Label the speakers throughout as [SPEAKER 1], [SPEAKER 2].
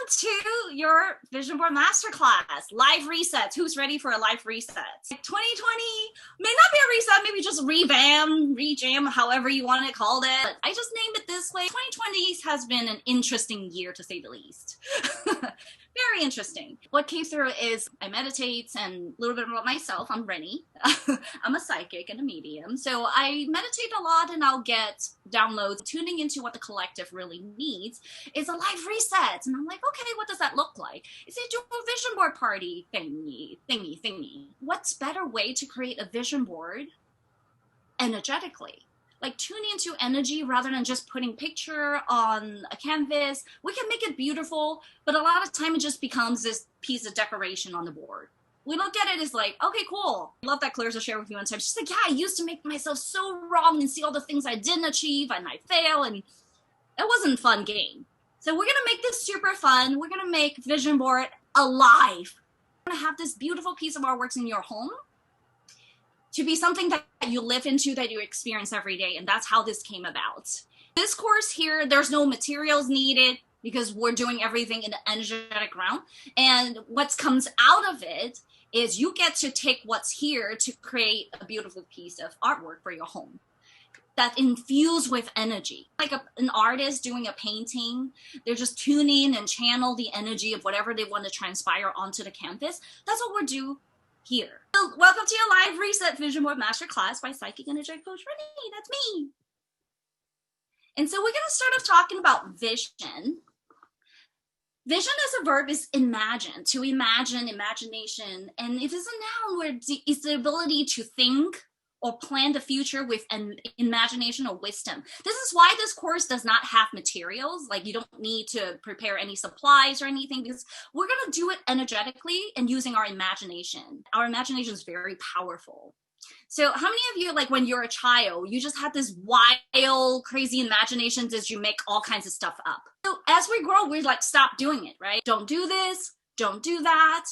[SPEAKER 1] to your Vision Board Masterclass, live resets. Who's ready for a live reset? 2020 may not be a reset, maybe just revamp, rejam, however you want to call it. But I just named it this way. 2020 has been an interesting year, to say the least. Very interesting. What came through is I meditate, and a little bit about myself. I'm Rennie. I'm a psychic and a medium. So I meditate a lot, and I'll get downloads. Tuning into what the collective really needs is a live reset. And I'm like, okay, what does that look like? Is it do a vision board party thingy? What's better way to create a vision board energetically? Like tune into energy rather than just putting picture on a canvas. We can make it beautiful, but a lot of time it just becomes this piece of decoration on the board. We look at it as like, okay, cool. I love that Clarissa shared with me one time. She's like, yeah, I used to make myself so wrong and see all the things I didn't achieve and I fail, and it wasn't a fun game. So we're gonna make this super fun. We're gonna make vision board alive. We're gonna have this beautiful piece of artworks in your home to be something that you live into, that you experience every day. And that's how this came about. This course here, there's no materials needed because we're doing everything in the energetic realm. And what comes out of it is you get to take what's here to create a beautiful piece of artwork for your home that infused with energy. Like an artist doing a painting, they're just tuning and channel the energy of whatever they want to transpire onto the canvas. That's what we're doing here. So welcome to your live reset vision board masterclass by psychic energetic coach Rennie. That's me. And so we're going to start off talking about vision. Vision as a verb is imagine, to imagine, imagination. And it is a noun where it's the ability to think or plan the future with an imagination or wisdom. This is why this course does not have materials. Like you don't need to prepare any supplies or anything, because we're going to do it energetically and using our imagination. Our imagination is very powerful. So how many of you, like when you're a child, you just had this wild, crazy imaginations as you make all kinds of stuff up? So as we grow, we like stop doing it, right? Don't do this, don't do that,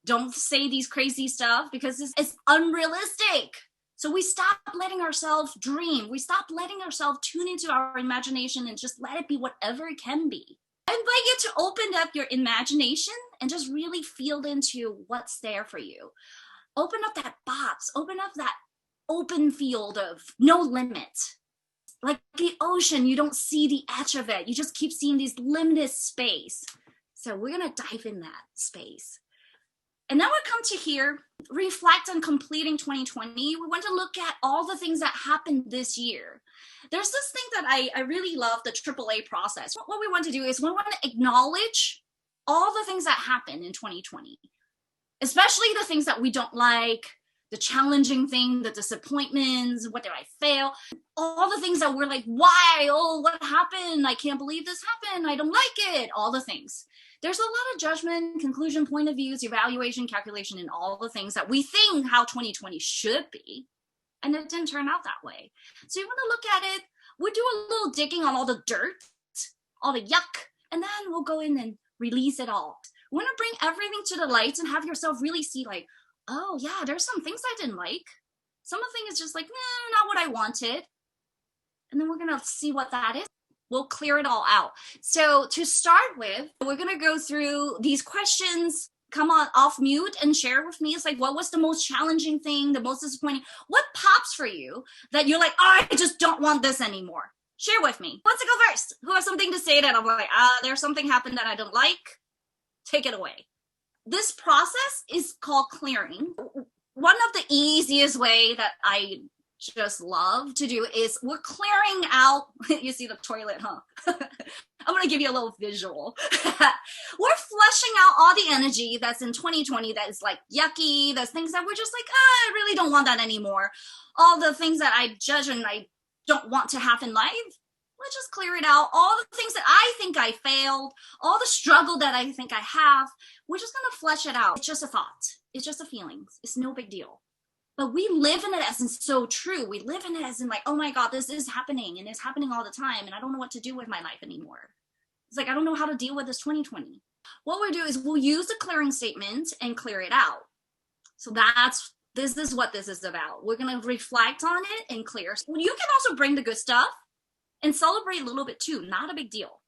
[SPEAKER 1] don't say these crazy stuff because it's unrealistic. So we stop letting ourselves dream. We stop letting ourselves tune into our imagination and just let it be whatever it can be. I invite you to open up your imagination and just really feel into what's there for you. Open up that box. Open up that open field of no limit. Like the ocean, you don't see the edge of it. You just keep seeing these limitless space. So we're going to dive in that space. And then we come to here, reflect on completing 2020. We want to look at all the things that happened this year. There's this thing that I really love, the AAA process. What we want to do is we want to acknowledge all the things that happened in 2020, especially the things that we don't like, the challenging thing, the disappointments, what did I fail? All the things that we're like, why? Oh, what happened? I can't believe this happened. I don't like it. All the things. There's a lot of judgment, conclusion, point of views, evaluation, calculation, and all the things that we think how 2020 should be. And it didn't turn out that way. So you want to look at it. We'll do a little digging on all the dirt, all the yuck, and then we'll go in and release it all. We want to bring everything to the light and have yourself really see like, oh yeah, there's some things I didn't like. Some of the things is just like, not what I wanted. And then we're going to see what that is. We'll clear it all out. So to start with, we're going to go through these questions. Come on off mute and share with me. It's like, what was the most challenging thing, the most disappointing? What pops for you that you're like, oh, I just don't want this anymore? Share with me. Who wants to go first? Who has something to say that I'm like, there's something happened that I don't like? Take it away. This process is called clearing. One of the easiest way that I just love to do is we're clearing out, you see the toilet, huh? I'm going to give you a little visual. We're flushing out all the energy that's in 2020 that is like yucky. There's things that we're just like, I really don't want that anymore. All the things that I judge and I don't want to have in life, let's just clear it out. All the things that I think I failed, all the struggle that I think I have, we're just going to flesh it out. It's just a thought. It's just a feeling. It's no big deal. But we live in it as in so true. We live in it as in like, oh my God, this is happening and it's happening all the time. And I don't know what to do with my life anymore. It's like, I don't know how to deal with this 2020. What we'll do is we'll use the clearing statement and clear it out. So this is what this is about. We're going to reflect on it and clear. You can also bring the good stuff and celebrate a little bit too. Not a big deal.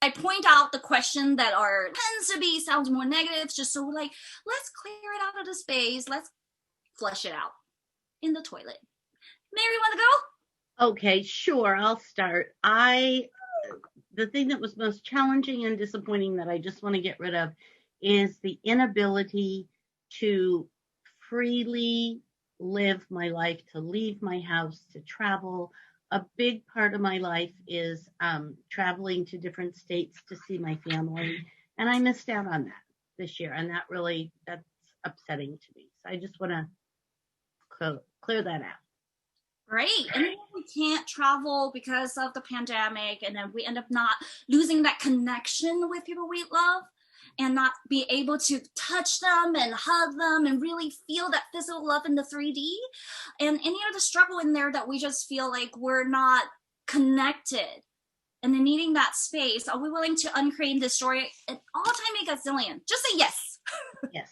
[SPEAKER 1] I point out the question that tends to be sounds more negative, just so like, let's clear it out of the space. Let's flush it out in the toilet. Mary, want to go?
[SPEAKER 2] Okay, sure. I'll start. The thing that was most challenging and disappointing that I just want to get rid of is the inability to freely live my life, to leave my house, to travel. A big part of my life is traveling to different states to see my family. And I missed out on that this year. And that's upsetting to me. So I just want to clear that out.
[SPEAKER 1] Right. And then we can't travel because of the pandemic, and then we end up not losing that connection with people we love and not be able to touch them and hug them and really feel that physical love in the 3D. And any other struggle in there that we just feel like we're not connected. And then needing that space, are we willing to uncreate and destroy an all-time a gazillion? Just say yes.
[SPEAKER 2] Yes.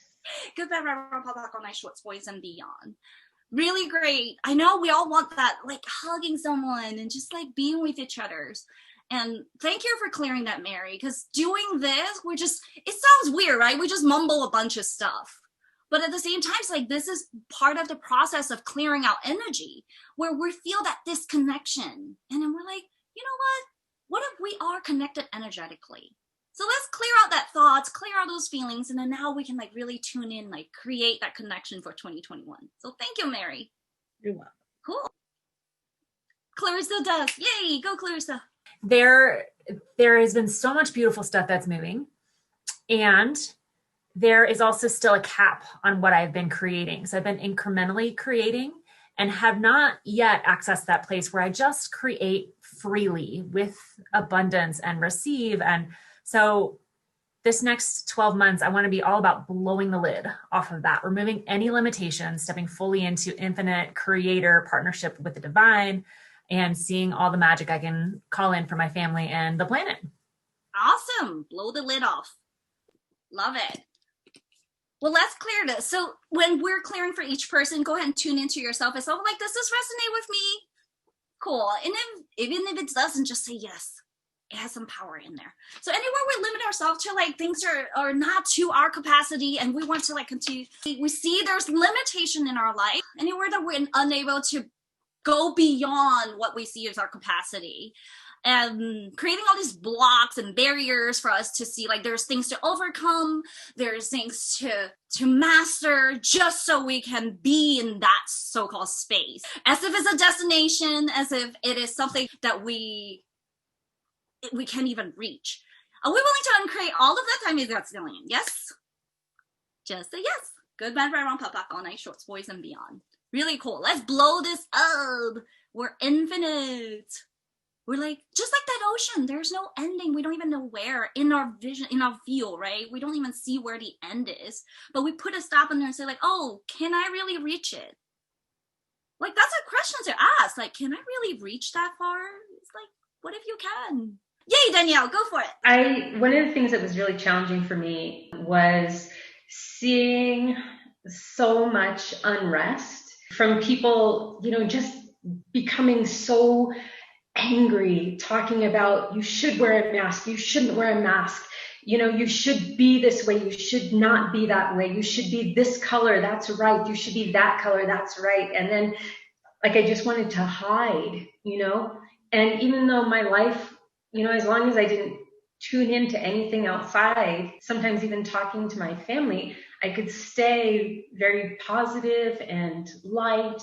[SPEAKER 1] Goodbye, Reverend Papa, nice shorts, boys, and beyond. Really great. I know we all want that, like hugging someone and just like being with each other's. And thank you for clearing that, Mary, because doing this, it sounds weird, right? We just mumble a bunch of stuff. But at the same time, it's like this is part of the process of clearing out energy where we feel that disconnection. And then we're like, you know what? What if we are connected energetically? So let's clear out that thoughts, clear out those feelings, and then now we can like really tune in, like create that connection for 2021. So thank you, Mary.
[SPEAKER 2] You're welcome.
[SPEAKER 1] Cool. Clarissa does. Yay, go Clarissa.
[SPEAKER 3] There has been so much beautiful stuff that's moving. And there is also still a cap on what I've been creating. So I've been incrementally creating and have not yet accessed that place where I just create freely with abundance and receive. And so this next 12 months, I want to be all about blowing the lid off of that, removing any limitations, stepping fully into infinite creator partnership with the divine, and seeing all the magic I can call in for my family and the planet.
[SPEAKER 1] Awesome. Blow the lid off. Love it. Well, let's clear this. So when we're clearing for each person, go ahead and tune into yourself. It's all like, does this resonate with me? Cool. And then even if it doesn't, just say yes. It has some power in there. So anywhere we limit ourselves to like things are not to our capacity and we want to like continue, we see there's limitation in our life. Anywhere that we're unable to go beyond what we see as our capacity, and creating all these blocks and barriers for us to see like there's things to overcome, there's things to master, just so we can be in that so-called space, as if it's a destination, as if it is something that we can't even reach. Are we willing to uncreate all of that time? Is that zillion? Yes? Just say yes. Good, bad, right, wrong, pop, pop, all night, shorts, boys, and beyond. Really cool. Let's blow this up. We're infinite. We're like, just like that ocean, there's no ending. We don't even know where in our vision, in our view, right? We don't even see where the end is. But we put a stop in there and say like, oh, can I really reach it? Like, that's a question to ask. Like, can I really reach that far? It's like, what if you can? Yay, Danielle, go for it.
[SPEAKER 4] One of the things that was really challenging for me was seeing so much unrest from people, just becoming so angry, talking about you should wear a mask, you shouldn't wear a mask, you should be this way, you should not be that way, you should be this color, that's right, you should be that color, that's right. And then like I just wanted to hide, and even though my life, as long as I didn't tune into anything outside, sometimes even talking to my family, I could stay very positive and light.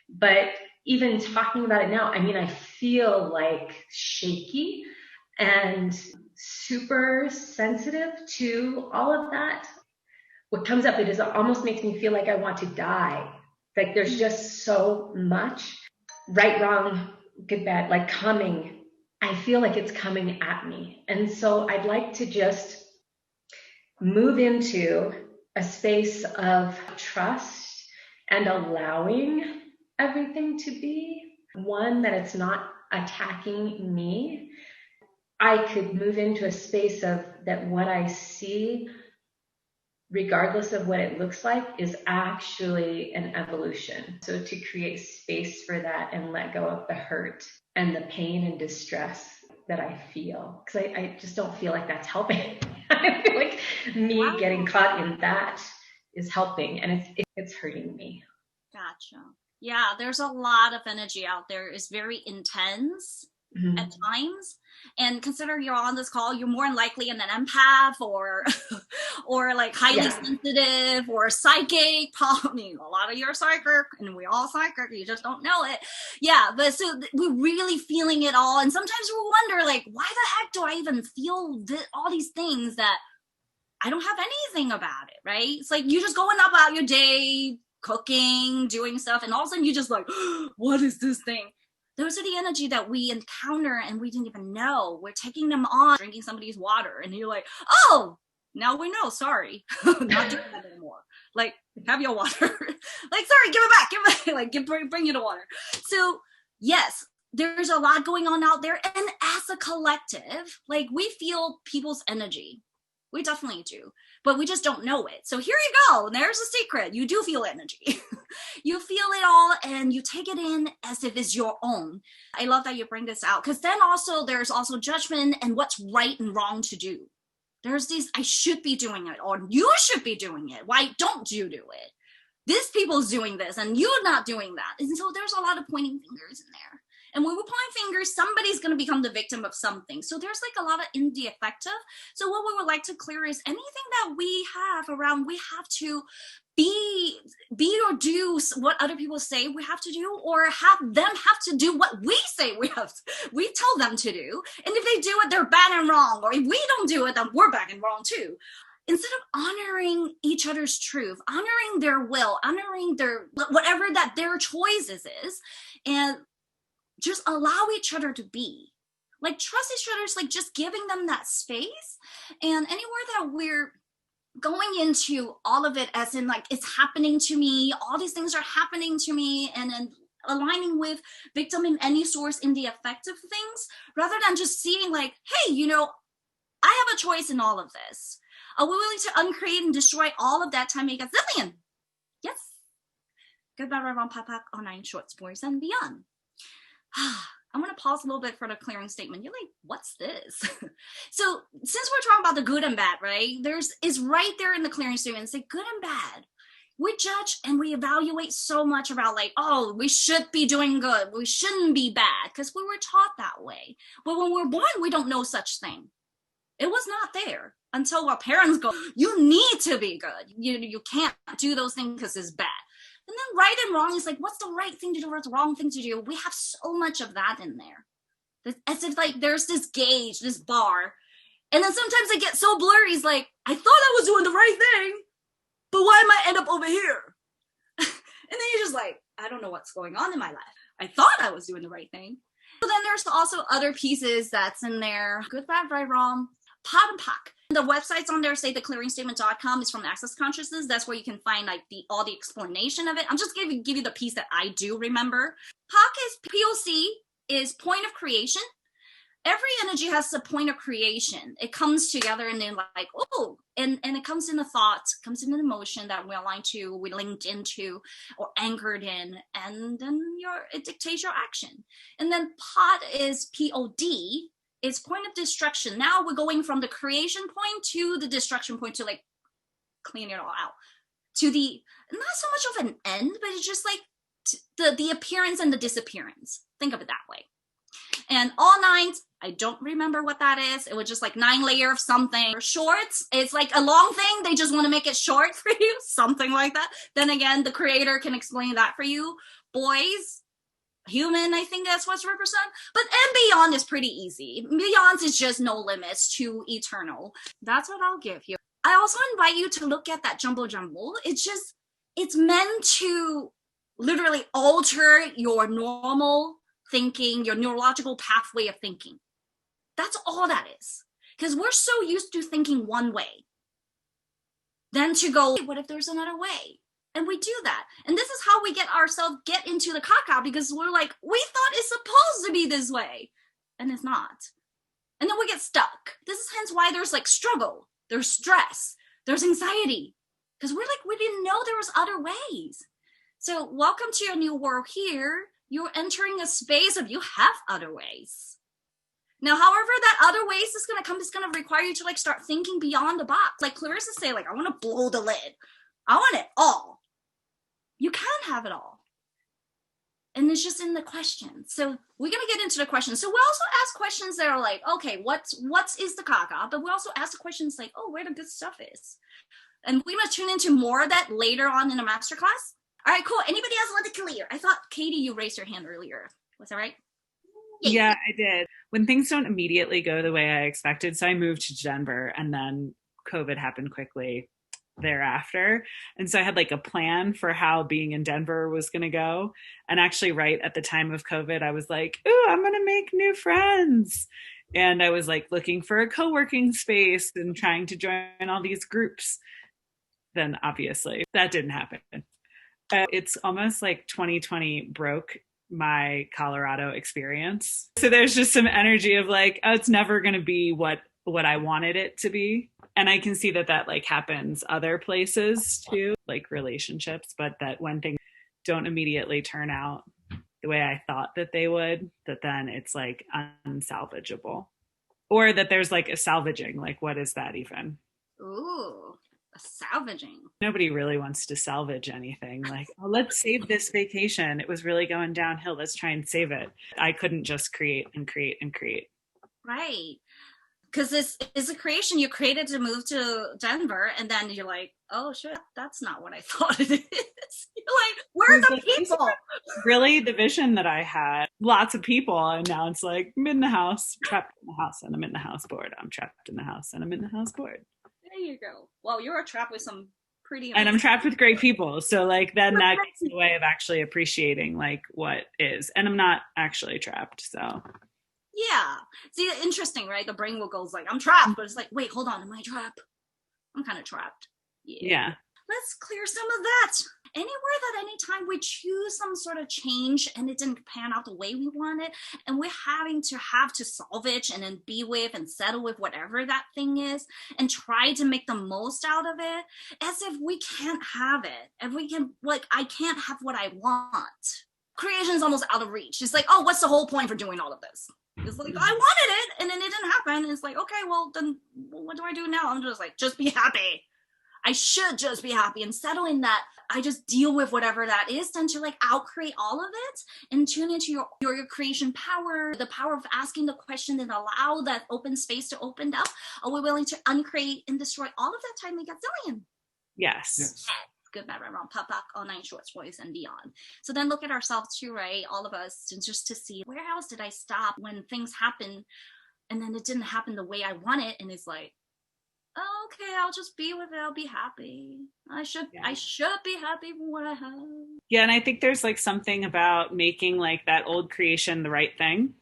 [SPEAKER 4] But even talking about it now, I feel like shaky and super sensitive to all of that. What comes up, it almost makes me feel like I want to die. Like there's just so much right, wrong, good, bad, like coming. I feel like it's coming at me. And so I'd like to just move into a space of trust and allowing everything to be. One, that it's not attacking me. I could move into a space of that what I see, regardless of what it looks like, is actually an evolution. So to create space for that and let go of the hurt and the pain and distress. that I feel, because I just don't feel like that's helping. I feel like me getting caught in that is helping, and it's hurting me.
[SPEAKER 1] Gotcha. Yeah, there's a lot of energy out there. It's very intense at times. And consider you're on this call, you're more than likely an empath or like highly sensitive or psychic. I mean, a lot of you are psychic, and we all psychic. You just don't know it. Yeah, but so we're really feeling it all. And sometimes we wonder, like, why the heck do I even feel all these things that I don't have anything about it, right? It's like you just going about your day, cooking, doing stuff, and all of a sudden you just like, what is this thing? Those are the energy that we encounter and we didn't even know. We're taking them on, drinking somebody's water, and you're like, oh, now we know, sorry. Not doing that anymore. Like, have your water. Like, sorry, give it back. Like, bring you the water. So yes, there's a lot going on out there. And as a collective, like, we feel people's energy. We definitely do, but we just don't know it. So here you go. There's a secret. You do feel energy. You feel it all and you take it in as if it's your own. I love that you bring this out, because then also there's also judgment and what's right and wrong to do. There's these, I should be doing it, or you should be doing it. Why don't you do it? This people's doing this and you're not doing that. And so there's a lot of pointing fingers in there. And when we point fingers, somebody's going to become the victim of something. So there's like a lot of in the effective. So what we would like to clear is anything that we have around, we have to be or do what other people say we have to do, or have them have to do what we say we tell them to do. And if they do it, they're bad and wrong. Or if we don't do it, then we're bad and wrong too. Instead of honoring each other's truth, honoring their will, honoring their whatever that their choices is, and just allow each other to be. Like, trust each other, like just giving them that space. And anywhere that we're going into all of it as in like it's happening to me, all these things are happening to me, and then aligning with victim in any source in the effective things, rather than just seeing like, hey, I have a choice in all of this. Are we willing to uncreate and destroy all of that time make a zillion? Yes. Goodbye, Reverend Papak, online short stories and beyond. I'm going to pause a little bit for the clearing statement. You're like, what's this? So since we're talking about the good and bad, right? It's right there in the clearing statement. It's like good and bad. We judge and we evaluate so much about like, oh, we should be doing good. We shouldn't be bad because we were taught that way. But when we're born, we don't know such thing. It was not there until our parents go, you need to be good. You can't do those things because it's bad. And then right and wrong is like, what's the right thing to do? What's the wrong thing to do? We have so much of that in there. As if like there's this gauge, this bar. And then sometimes it gets so blurry. It's like, I thought I was doing the right thing, but why am I end up over here? And then you're just like, I don't know what's going on in my life. I thought I was doing the right thing. But then there's also other pieces that's in there. Good, bad, right, wrong. Pot and Pac. The websites on there say theclearingstatement.com is from Access Consciousness. That's where you can find like all the explanation of it. I'm just going to give you the piece that I do remember. POC is point of creation. Every energy has a point of creation. It comes together and then like, oh, and it comes in a thought, comes in an emotion that we align to, we linked into or anchored in, and then it dictates your action. And then POD is POD. It's point of destruction. Now we're going from the creation point to the destruction point to like clean it all out. To the, not so much of an end, but it's just like the appearance and the disappearance. Think of it that way. And all nines, I don't remember what that is. It was just like 9 layer of something. Shorts, it's like a long thing. They just want to make it short for you. Something like that. Then again, the creator can explain that for you. Boys, human, I think that's what's represented. But and beyond is pretty easy. Beyond is just no limits to eternal. That's what I'll give you. I also invite you to look at that jumbo. It's meant to literally alter your normal thinking, your neurological pathway of thinking. That's all that is. Because we're so used to thinking one way. Then to go, what if there's another way? And we do that. And this is how we get into the caca, because we're like, we thought it's supposed to be this way. And it's not. And then we get stuck. This is hence why there's like struggle, there's stress, there's anxiety. Because we're like, we didn't know there was other ways. So welcome to your new world here. You're entering a space of you have other ways. Now, however, that other ways is going to come is going to require you to like start thinking beyond the box. Like Clarissa say, like, I want to blow the lid. I want it all. You can't have it all. And it's just in the questions. So we're going to get into the questions. So we also ask questions that are like, okay, what is the caca? But we also ask the questions like, oh, where the good stuff is. And we're going to tune into more of that later on in the masterclass. All right, cool. Anybody else want to clear? I thought, Katie, you raised your hand earlier. Was that right?
[SPEAKER 5] Yeah, I did. When things don't immediately go the way I expected, so I moved to Denver and then COVID happened quickly thereafter. And so I had like a plan for how being in Denver was going to go. And actually right at the time of COVID, I was like, ooh, I'm going to make new friends. And I was like looking for a co-working space and trying to join all these groups. Then obviously that didn't happen. It's almost like 2020 broke my Colorado experience. So there's just some energy of like, oh, it's never going to be what I wanted it to be. And I can see that like happens other places too, like relationships, but that when things don't immediately turn out the way I thought that they would, that then it's like unsalvageable. Or that there's like a salvaging, like what is that even?
[SPEAKER 1] Ooh, a salvaging.
[SPEAKER 5] Nobody really wants to salvage anything. Like, oh, let's save this vacation. It was really going downhill. Let's try and save it. I couldn't just create and create and create.
[SPEAKER 1] Right. Because this is a creation you created to move to Denver, and then you're like, oh shit, that's not what I thought it is. You're like, where are the people?
[SPEAKER 5] Really, the vision that I had, lots of people, and now it's like, I'm in the house, trapped in the house, and I'm in the house bored. I'm trapped in the house, and I'm in the house bored.
[SPEAKER 1] There you go. Well, you're trapped with some pretty amazing.
[SPEAKER 5] And I'm trapped with great people. So like then that gets in the way of actually appreciating like what is. And I'm not actually trapped. So
[SPEAKER 1] yeah. See, interesting, right? The brain will go like, I'm trapped, but it's like, wait, hold on, am I trapped? I'm kind of trapped.
[SPEAKER 5] Yeah.
[SPEAKER 1] Let's clear some of that. Anywhere that anytime we choose some sort of change and it didn't pan out the way we wanted, and we're having to salvage and then be with and settle with whatever that thing is and try to make the most out of it, as if we can't have it. If we can, like, I can't have what I want. Creation is almost out of reach. It's like, oh, what's the whole point for doing all of this? It's like, I wanted it and then it didn't happen. It's like, okay, well, then what do I do now? I'm just like, just be happy. I should just be happy and settle in that. I just deal with whatever that is, then to like outcreate all of it and tune into your creation power, the power of asking the question and allow that open space to open up. Are we willing to uncreate and destroy all of that time we got zillion?
[SPEAKER 5] Yes.
[SPEAKER 1] Good, bad, right, wrong, pop, pop, all nine shorts, boys, and beyond. So then look at ourselves too, right? All of us, and just to see where else did I stop when things happen and then it didn't happen the way I want it, and it's like, oh, okay, I'll just be with it. I'll be happy. I should be happy with what I have.
[SPEAKER 5] Yeah, and I think there's like something about making like that old creation the right thing.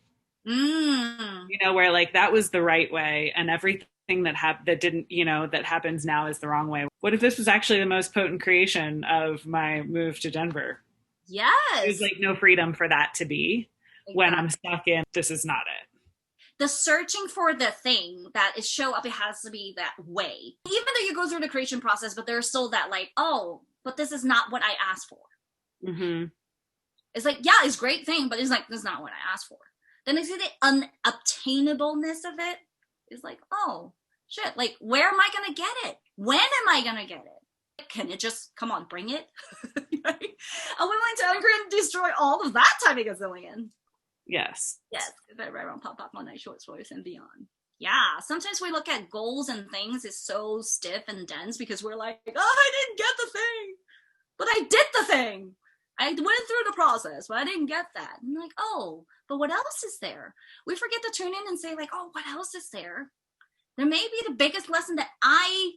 [SPEAKER 5] You know, where like that was the right way, and everything that didn't, you know, that happens now is the wrong way. What if this was actually the most potent creation of my move to Denver?
[SPEAKER 1] Yes.
[SPEAKER 5] There's like no freedom for that to be when I'm stuck in, this is not it.
[SPEAKER 1] The searching for the thing that is show up, it has to be that way. Even though you go through the creation process, but there's still that like, oh, but this is not what I asked for.
[SPEAKER 5] Mm-hmm.
[SPEAKER 1] It's like, yeah, it's a great thing, but it's like, this is not what I asked for. Then I see the unobtainableness of it. It's like, oh, shit, like, where am I going to get it? When am I going to get it? Can it just, come on, bring it? Right? Are we willing to uncreate and destroy all of that time a gazillion?
[SPEAKER 5] Yes.
[SPEAKER 1] Yes. Right, right, pop, pop, on night shorts, voice, and beyond. Yeah. Sometimes we look at goals and things is so stiff and dense because we're like, oh, I didn't get the thing. But I did the thing. I went through the process, but I didn't get that. And I'm like, oh, but what else is there? We forget to tune in and say like, oh, what else is there? There may be the biggest lesson that I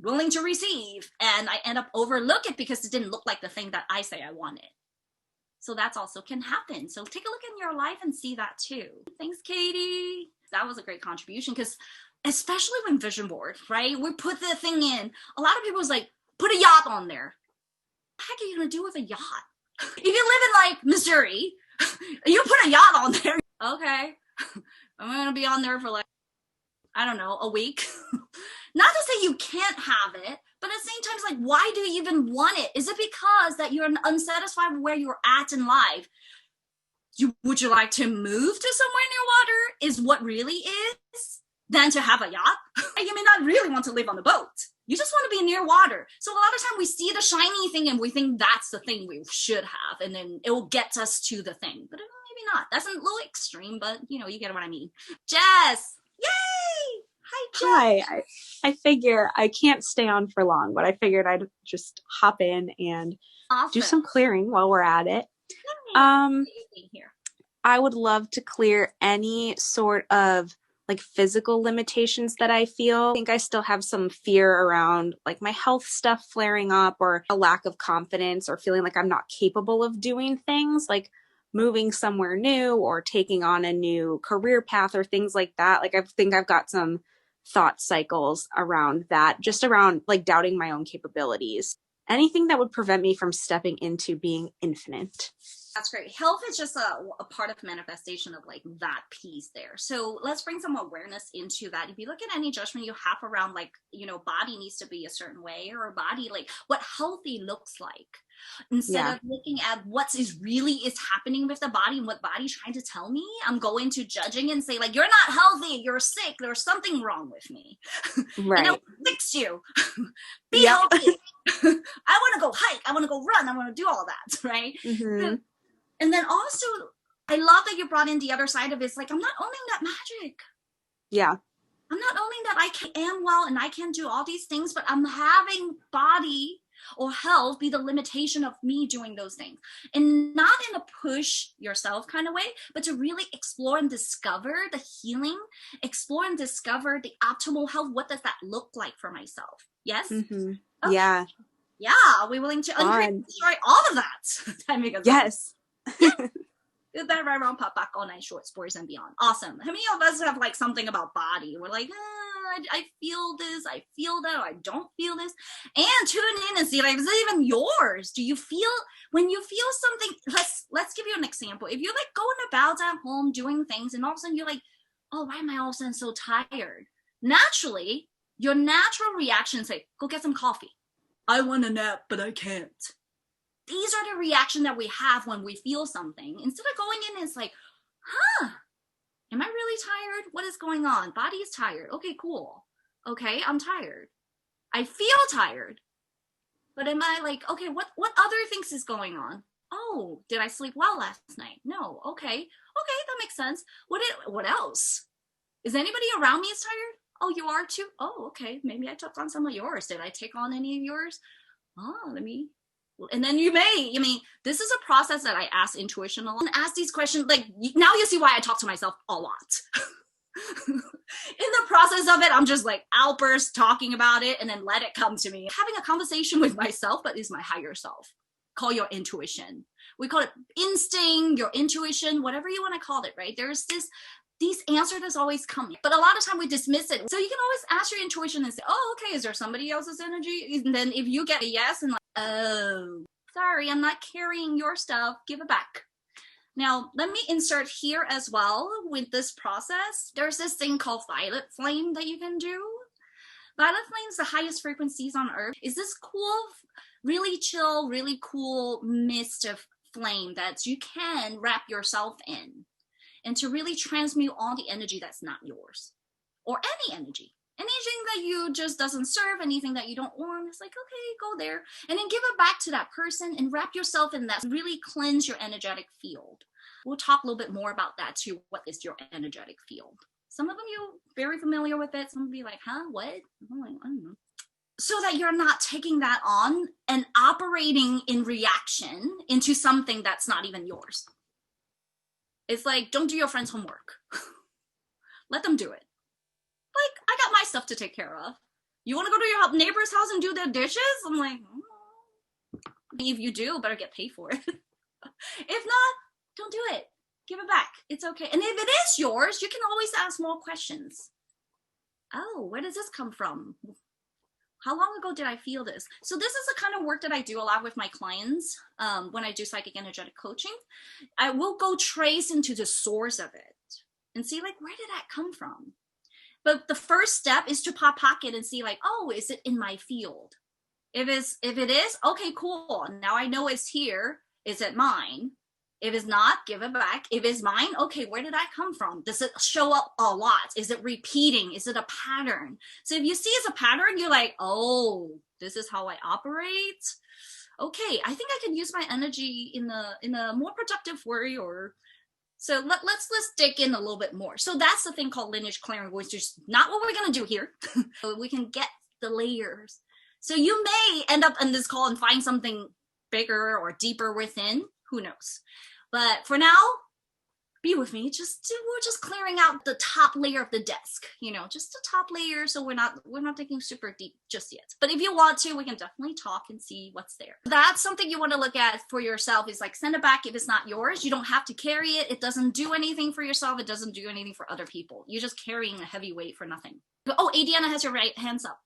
[SPEAKER 1] willing to receive, and I end up overlook it because it didn't look like the thing that I say I wanted. So that's also can happen. So take a look in your life and see that too. Thanks, Katie. That was a great contribution because especially when vision board, right? We put the thing in. A lot of people was like, put a yacht on there. What the heck are you going to do with a yacht? If you live in like Missouri, you put a yacht on there. Okay. I'm going to be on there for like, I don't know, a week. Not to say you can't have it, but at the same time, it's like, why do you even want it? Is it because that you're unsatisfied with where you're at in life? would you like to move to somewhere near water is what really is than to have a yacht. You may not really want to live on the boat. You just want to be near water. So a lot of time we see the shiny thing and we think that's the thing we should have, and then it will get us to the thing. But maybe not. That's a little extreme, but you get what I mean. Jess, yay! Hi, Jess.
[SPEAKER 6] Hi. I figure I can't stay on for long, but I figured I'd just hop in and do some clearing while we're at it.
[SPEAKER 1] Here.
[SPEAKER 6] I would love to clear any sort of like physical limitations that I feel. I think I still have some fear around like my health stuff flaring up, or a lack of confidence, or feeling like I'm not capable of doing things like moving somewhere new or taking on a new career path or things like that. Like I think I've got some thought cycles around that, just around like doubting my own capabilities. Anything that would prevent me from stepping into being infinite.
[SPEAKER 1] That's great. Health is just a part of manifestation of like that piece there. So let's bring some awareness into that. If you look at any judgment you have around like, body needs to be a certain way, or body, like what healthy looks like, instead of looking at what is happening with the body and what body's trying to tell me, I'm going to judging and say like, you're not healthy, you're sick, there's something wrong with me.
[SPEAKER 6] Right.
[SPEAKER 1] And I'll fix you. Be healthy. I want to go hike. I want to go run. I want to do all that. Right.
[SPEAKER 6] Mm-hmm.
[SPEAKER 1] And then also, I love that you brought in the other side of it. It's like, I'm not owning that magic.
[SPEAKER 6] Yeah.
[SPEAKER 1] I'm not owning that I am well and I can do all these things, but I'm having body or health be the limitation of me doing those things. And not in a push yourself kind of way, but to really explore and discover the healing, explore and discover the optimal health. What does that look like for myself? Yes?
[SPEAKER 6] Mm-hmm.
[SPEAKER 1] Okay.
[SPEAKER 6] Yeah.
[SPEAKER 1] Yeah. Are we willing to destroy all of that?
[SPEAKER 6] Yes.
[SPEAKER 1] Good, bad, right, wrong, pop back, all night, short, sports, and beyond. Awesome. How many of us have like something about body? We're like, I feel this, I feel that, or I don't feel this. And tune in and see, like, is it even yours? Do you feel, when you feel something, let's give you an example. If you're like going about at home doing things and all of a sudden you're like, oh, why am I all of a sudden so tired? Naturally, your natural reaction is like, go get some coffee. I want a nap, but I can't. These are the reaction that we have when we feel something. Instead of going in, it's like, am I really tired? What is going on? Body is tired. Okay, cool. Okay, I'm tired. I feel tired. But am I like, okay, what other things is going on? Oh, did I sleep well last night? No. Okay, that makes sense. What else? Is anybody around me is tired? Oh, you are too? Oh, okay. Maybe I took on some of yours. Did I take on any of yours? Oh, and then this is a process that I ask intuition a lot. And ask these questions, like, now you see why I talk to myself a lot. In the process of it, I'm just like outburst talking about it and then let it come to me. Having a conversation with myself, but is my higher self. Call your intuition. We call it instinct, your intuition, whatever you want to call it, right? There's these answers that's always coming. But a lot of time we dismiss it. So you can always ask your intuition and say, oh, okay, is there somebody else's energy? And then if you get a yes and like, oh, sorry, I'm not carrying your stuff, give it back. Now, let me insert here as well with this process. There's this thing called violet flame that you can do. Violet flame is the highest frequencies on earth. Is this cool, really chill, really cool mist of flame that you can wrap yourself in, and to really transmute all the energy that's not yours, or any energy. Anything that you just doesn't serve, anything that you don't want, it's like, okay, go there. And then give it back to that person and wrap yourself in that. Really cleanse your energetic field. We'll talk a little bit more about that too. What is your energetic field? Some of them you're very familiar with it. Some will be like, what? I'm like, I don't know. So that you're not taking that on and operating in reaction into something that's not even yours. It's like, don't do your friend's homework. Let them do it. Like, I got my stuff to take care of. You want to go to your neighbor's house and do their dishes? I'm like, if you do, better get paid for it. If not, don't do it. Give it back. It's okay. And if it is yours, you can always ask more questions. Oh, where does this come from? How long ago did I feel this? So this is the kind of work that I do a lot with my clients when I do psychic energetic coaching. I will go trace into the source of it and see, like, where did that come from? But the first step is to pocket and see, like, oh, is it in my field? If it is, okay, cool. Now I know it's here. Is it mine? If it's not, give it back. If it's mine, okay, where did that come from? Does it show up a lot? Is it repeating? Is it a pattern? So if you see it's a pattern, you're like, oh, this is how I operate. Okay, I think I can use my energy in a more productive way. Or so let's dig in a little bit more. So that's the thing called lineage clearing, which is not what we're gonna do here. We can get the layers. So you may end up in this call and find something bigger or deeper within. Who knows? But for now, be with me. We're just clearing out the top layer of the desk, just the top layer. So we're not digging super deep just yet. But if you want to, we can definitely talk and see what's there. That's something you want to look at for yourself, is like, send it back if it's not yours. You don't have to carry it. It doesn't do anything for yourself. It doesn't do anything for other people. You're just carrying a heavy weight for nothing. Oh, Adriana has your right hands up.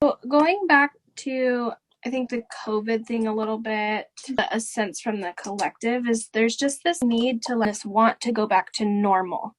[SPEAKER 7] So going back to, I think, the COVID thing a little bit, a sense from the collective is there's just this need to let us want to go back to normal.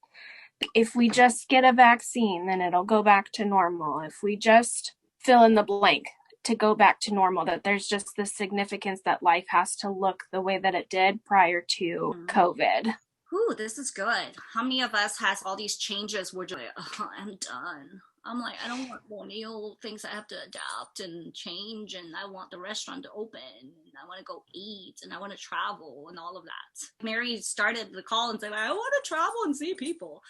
[SPEAKER 7] If we just get a vaccine, then it'll go back to normal. If we just fill in the blank to go back to normal, that there's just this significance that life has to look the way that it did prior to COVID.
[SPEAKER 1] Ooh, this is good. How many of us has all these changes? We're just like, oh, I'm done. I'm like, I don't want more new things I have to adapt and change, and I want the restaurant to open, and I want to go eat, and I want to travel, and all of that. Mary started the call and said, I want to travel and see people.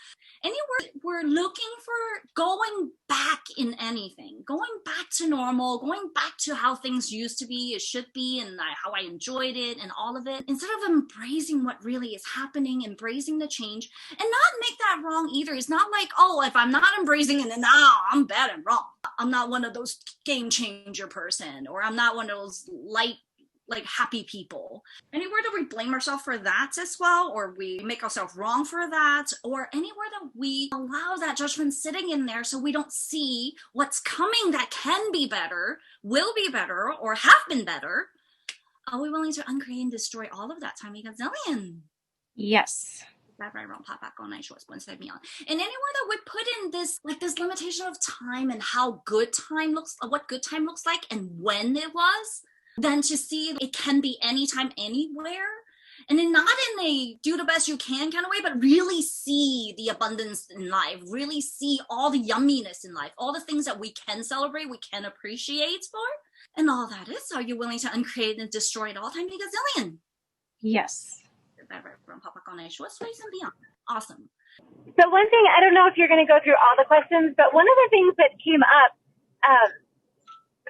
[SPEAKER 1] Anywhere we're looking for going back in anything, going back to normal, going back to how things used to be, it should be, and how I enjoyed it, and all of it, instead of embracing what really is happening, embracing the change, and not make that wrong either. It's not like, oh, if I'm not embracing it, then I'm bad and wrong. I'm not one of those game changer person, or I'm not one of those happy people. Anywhere that we blame ourselves for that as well, or we make ourselves wrong for that, or anywhere that we allow that judgment sitting in there so we don't see what's coming that can be better, will be better, or have been better, are we willing to uncreate and destroy all of that time? Gazillion.
[SPEAKER 7] Yes.
[SPEAKER 1] Bad, right, wrong, pop back on night shorts, one side beyond. And anywhere that we put in this limitation of time and how good time looks, what good time looks like, and when it was, then to see it can be anytime, anywhere. And then not in a do the best you can kind of way, but really see the abundance in life, really see all the yumminess in life, all the things that we can celebrate, we can appreciate for. And all that is, are you willing to uncreate and destroy it all time? Gazillion.
[SPEAKER 7] Yes.
[SPEAKER 1] Awesome.
[SPEAKER 8] So one thing, I don't know if you're going to go through all the questions, but one of the things that came up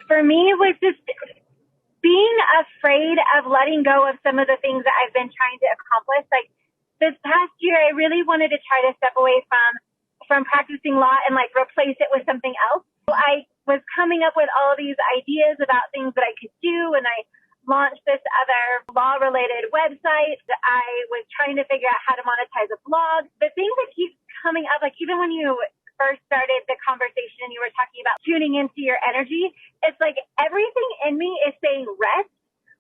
[SPEAKER 8] for me was just being afraid of letting go of some of the things that I've been trying to accomplish. Like this past year, I really wanted to try to step away from practicing law and replace it with something else. So I was coming up with all these ideas about things that I could do, and I launched this other law-related website. I was trying to figure out how to monetize a blog. The thing that keeps coming up, even when you first started the conversation and you were talking about tuning into your energy, it's like everything in me is saying rest,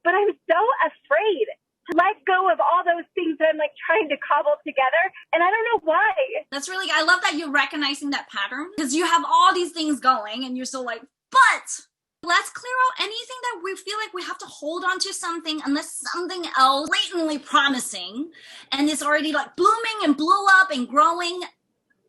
[SPEAKER 8] but I'm so afraid to let go of all those things that I'm trying to cobble together. And I don't know why.
[SPEAKER 1] That's really, I love that you're recognizing that pattern, because you have all these things going and you're still like, but let's clear out anything that we feel like we have to hold on to something unless something else blatantly promising and it's already blooming and blew up and growing,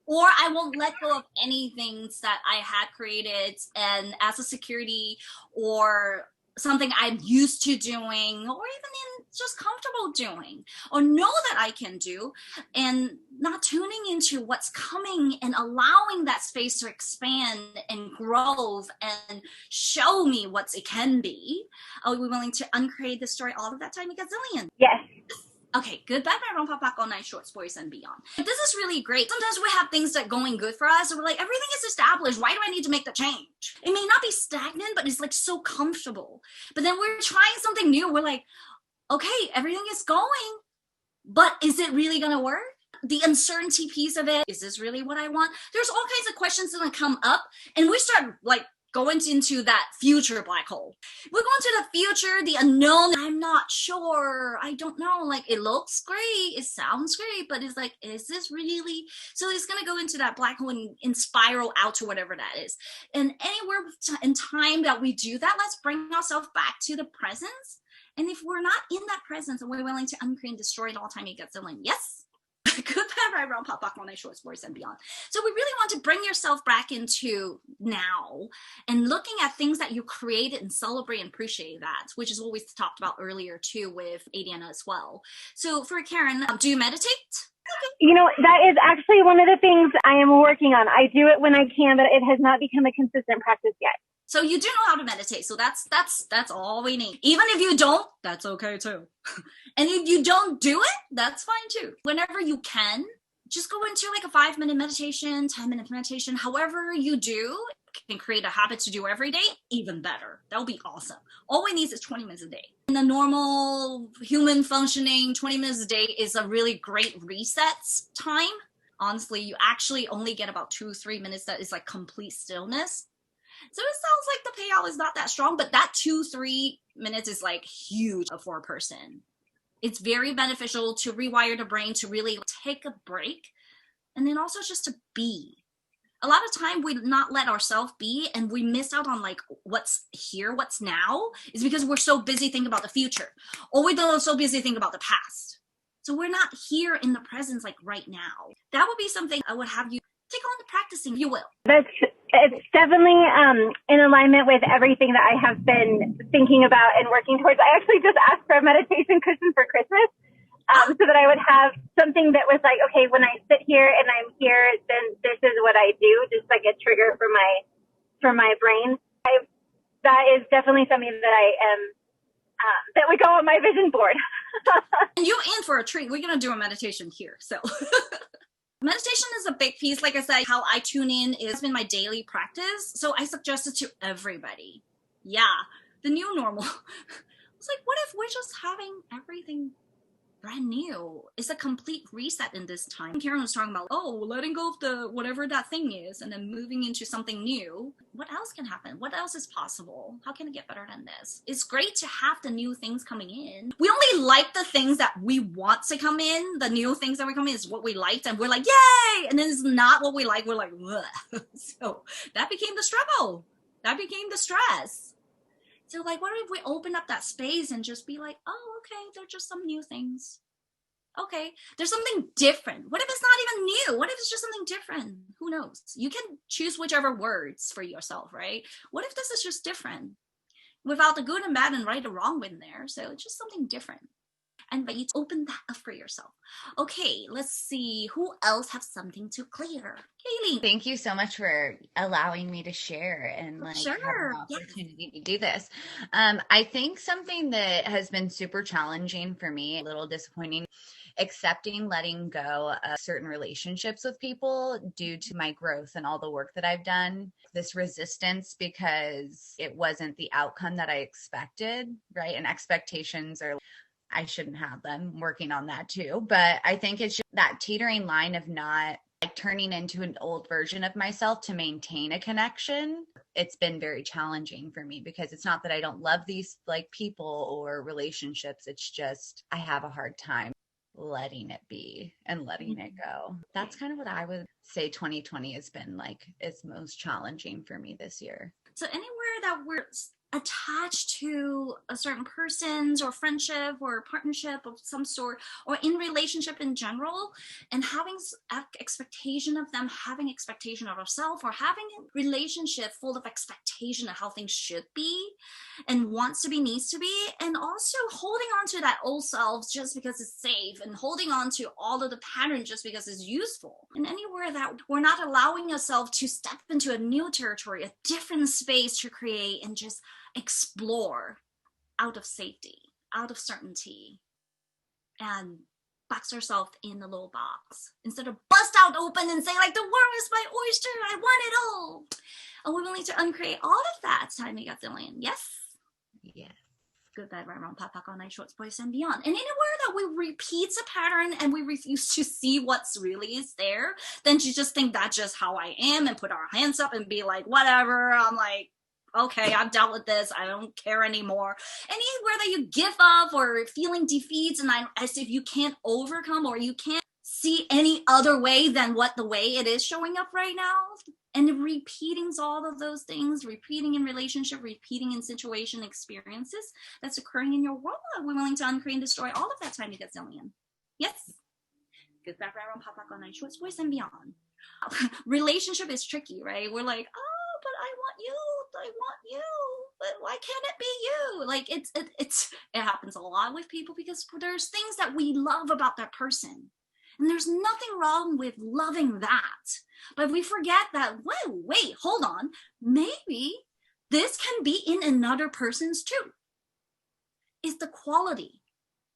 [SPEAKER 1] or I won't let go of anything that I had created and as a security or something I'm used to doing, or even just comfortable doing, or know that I can do, and not tuning into what's coming and allowing that space to expand and grow and show me what it can be. Are we willing to uncreate the story all of that time? Gazillion.
[SPEAKER 8] Yes.
[SPEAKER 1] Okay, good. Bye bye, pop back all night shorts, boys and beyond. This is really great. Sometimes we have things that are going good for us, and we're like, everything is established. Why do I need to make the change? It may not be stagnant, but it's so comfortable. But then we're trying something new. We're like, okay, everything is going, but is it really going to work? The uncertainty piece of it, is this really what I want? There's all kinds of questions that come up, and we start going into that future black hole. We're going to the future, the unknown. I'm not sure. I don't know. It looks great. It sounds great, but it's is this really? So it's going to go into that black hole and spiral out to whatever that is. And anywhere in time that we do that, let's bring ourselves back to the presence And if we're not in that presence and we're willing to uncreate and destroy it all time, you get someone, yes. Good, bad, right, wrong, pop, on night, short stories, and beyond. So we really want to bring yourself back into now and looking at things that you created and celebrate and appreciate that, which is what we talked about earlier too with Adriana as well. So for Karen, do you meditate?
[SPEAKER 8] You know, that is actually one of the things I am working on. I do it when I can, but it has not become a consistent practice yet.
[SPEAKER 1] So you do know how to meditate. So that's all we need. Even if you don't, that's okay too. And if you don't do it, that's fine too. Whenever you can, just go into like a 5-minute meditation, 10-minute meditation, however you do, can create a habit to do every day, even better. That would be awesome. All we need is 20 minutes a day. In the normal human functioning, 20 minutes a day is a really great reset time. Honestly, you actually only get about 2-3 minutes that is like complete stillness. So it sounds like the payout is not that strong, but that 2-3 minutes is like huge for a person. It's very beneficial to rewire the brain to really take a break, and then also just to be. A lot of time we not let ourselves be, and we miss out on like what's here, what's now, is because we're so busy thinking about the future, or we're so busy thinking about the past. So we're not here in the presence like right now. That would be something I would have you take on practicing, if you will.
[SPEAKER 8] It's definitely in alignment with everything that I have been thinking about and working towards. I actually just asked for a meditation cushion for Christmas so that I would have something that was like, okay, when I sit here and I'm here, then this is what I do, just like a trigger for my brain. That is definitely something that I am that would go on my vision board.
[SPEAKER 1] And you're in for a treat. We're going to do a meditation here. So meditation is a big piece. Like I said, how I tune in is been my daily practice. So I suggest it to everybody. Yeah, the new normal. It's like, what if we're just having everything brand new? It's a complete reset in this time. Karen was talking about, letting go of the whatever that thing is and then moving into something new. What else can happen? What else is possible? How can it get better than this? It's great to have the new things coming in. We only like the things that we want to come in. The new things that we come in is what we liked, and we're like, yay! And then it's not what we like. We're like, ugh. So that became the struggle. That became the stress. So like, what if we open up that space and just be like, oh, okay, they're just some new things. Okay, there's something different. What if it's not even new? What if it's just something different? Who knows? You can choose whichever words for yourself, right? What if this is just different? Without the good and bad and right or wrong in there. So it's just something different. But you open that up for yourself. Okay, let's see. Who else have something to clear? Kaylee.
[SPEAKER 9] Thank you so much for allowing me to share and have an opportunity to do this. I think something that has been super challenging for me, a little disappointing, accepting letting go of certain relationships with people due to my growth and all the work that I've done. This resistance because it wasn't the outcome that I expected, right? And expectations are, I shouldn't have them. I'm working on that too. But I think it's just that teetering line of not like turning into an old version of myself to maintain a connection. It's been very challenging for me because it's not that I don't love these like people or relationships. It's just I have a hard time letting it be and letting it go. That's kind of what I would say 2020 has been like. It's most challenging for me this year.
[SPEAKER 1] So anywhere that we're attached to a certain person's or friendship or partnership of some sort, or in relationship in general, and having expectation of them, having expectation of ourselves, or having a relationship full of expectation of how things should be and wants to be, needs to be, and also holding on to that old self just because it's safe, and holding on to all of the patterns just because it's useful. And anywhere that we're not allowing ourselves to step into a new territory, a different space to create and just explore out of safety, out of certainty, and box ourselves in the little box instead of bust out open and say like, the world is my oyster, I want it all. And we're willing to uncreate all of that. It's time we got Zillion. Yes?
[SPEAKER 9] Yes.
[SPEAKER 1] Good, bad, right, wrong, pop, all night, shorts, boys, and beyond. And anywhere that we repeat a pattern and we refuse to see what's really is there, then you just think that's just how I am and put our hands up and be like, whatever. I'm like, okay, I've dealt with this. I don't care anymore. Anywhere that you give up or feeling defeats and as if you can't overcome or you can't see any other way than what the way it is showing up right now. And repeating all of those things, repeating in relationship, repeating in situation experiences that's occurring in your world. We're willing to uncreate and destroy all of that time to get zillion. Yes. Good back, right, pop back on night shorts, voice and beyond. Relationship is tricky, right? We're like, oh, but I want you, but why can't it be you? Like it happens a lot with people because there's things that we love about that person. And there's nothing wrong with loving that. But we forget that, wait, hold on. Maybe this can be in another person's too. It's the quality.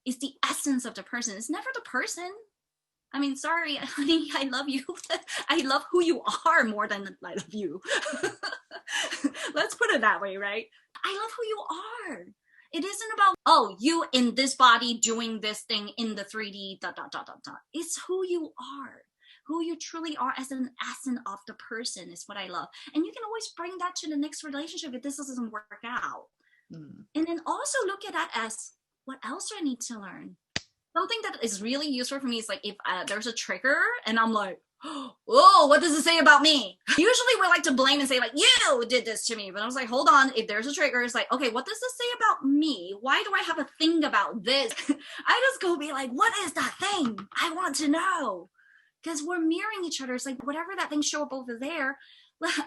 [SPEAKER 1] It's the essence of the person. It's never the person. I mean, sorry, honey, I love you. I love who you are more than I love you. Let's put it that way, right? I love who you are. It isn't about, oh, you in this body doing this thing in the 3D, It's who you are, who you truly are as an essence of the person is what I love. And you can always bring that to the next relationship if this doesn't work out. And then also look at that as, what else do I need to learn? Something that is really useful for me is like if there's a trigger and I'm like, oh, what does it say about me? Usually we like to blame and say like, you did this to me. But I was like, hold on. If there's a trigger, it's like, okay, what does this say about me? Why do I have a thing about this? I just go be like, what is that thing? I want to know. Because we're mirroring each other. It's like whatever that thing show up over there.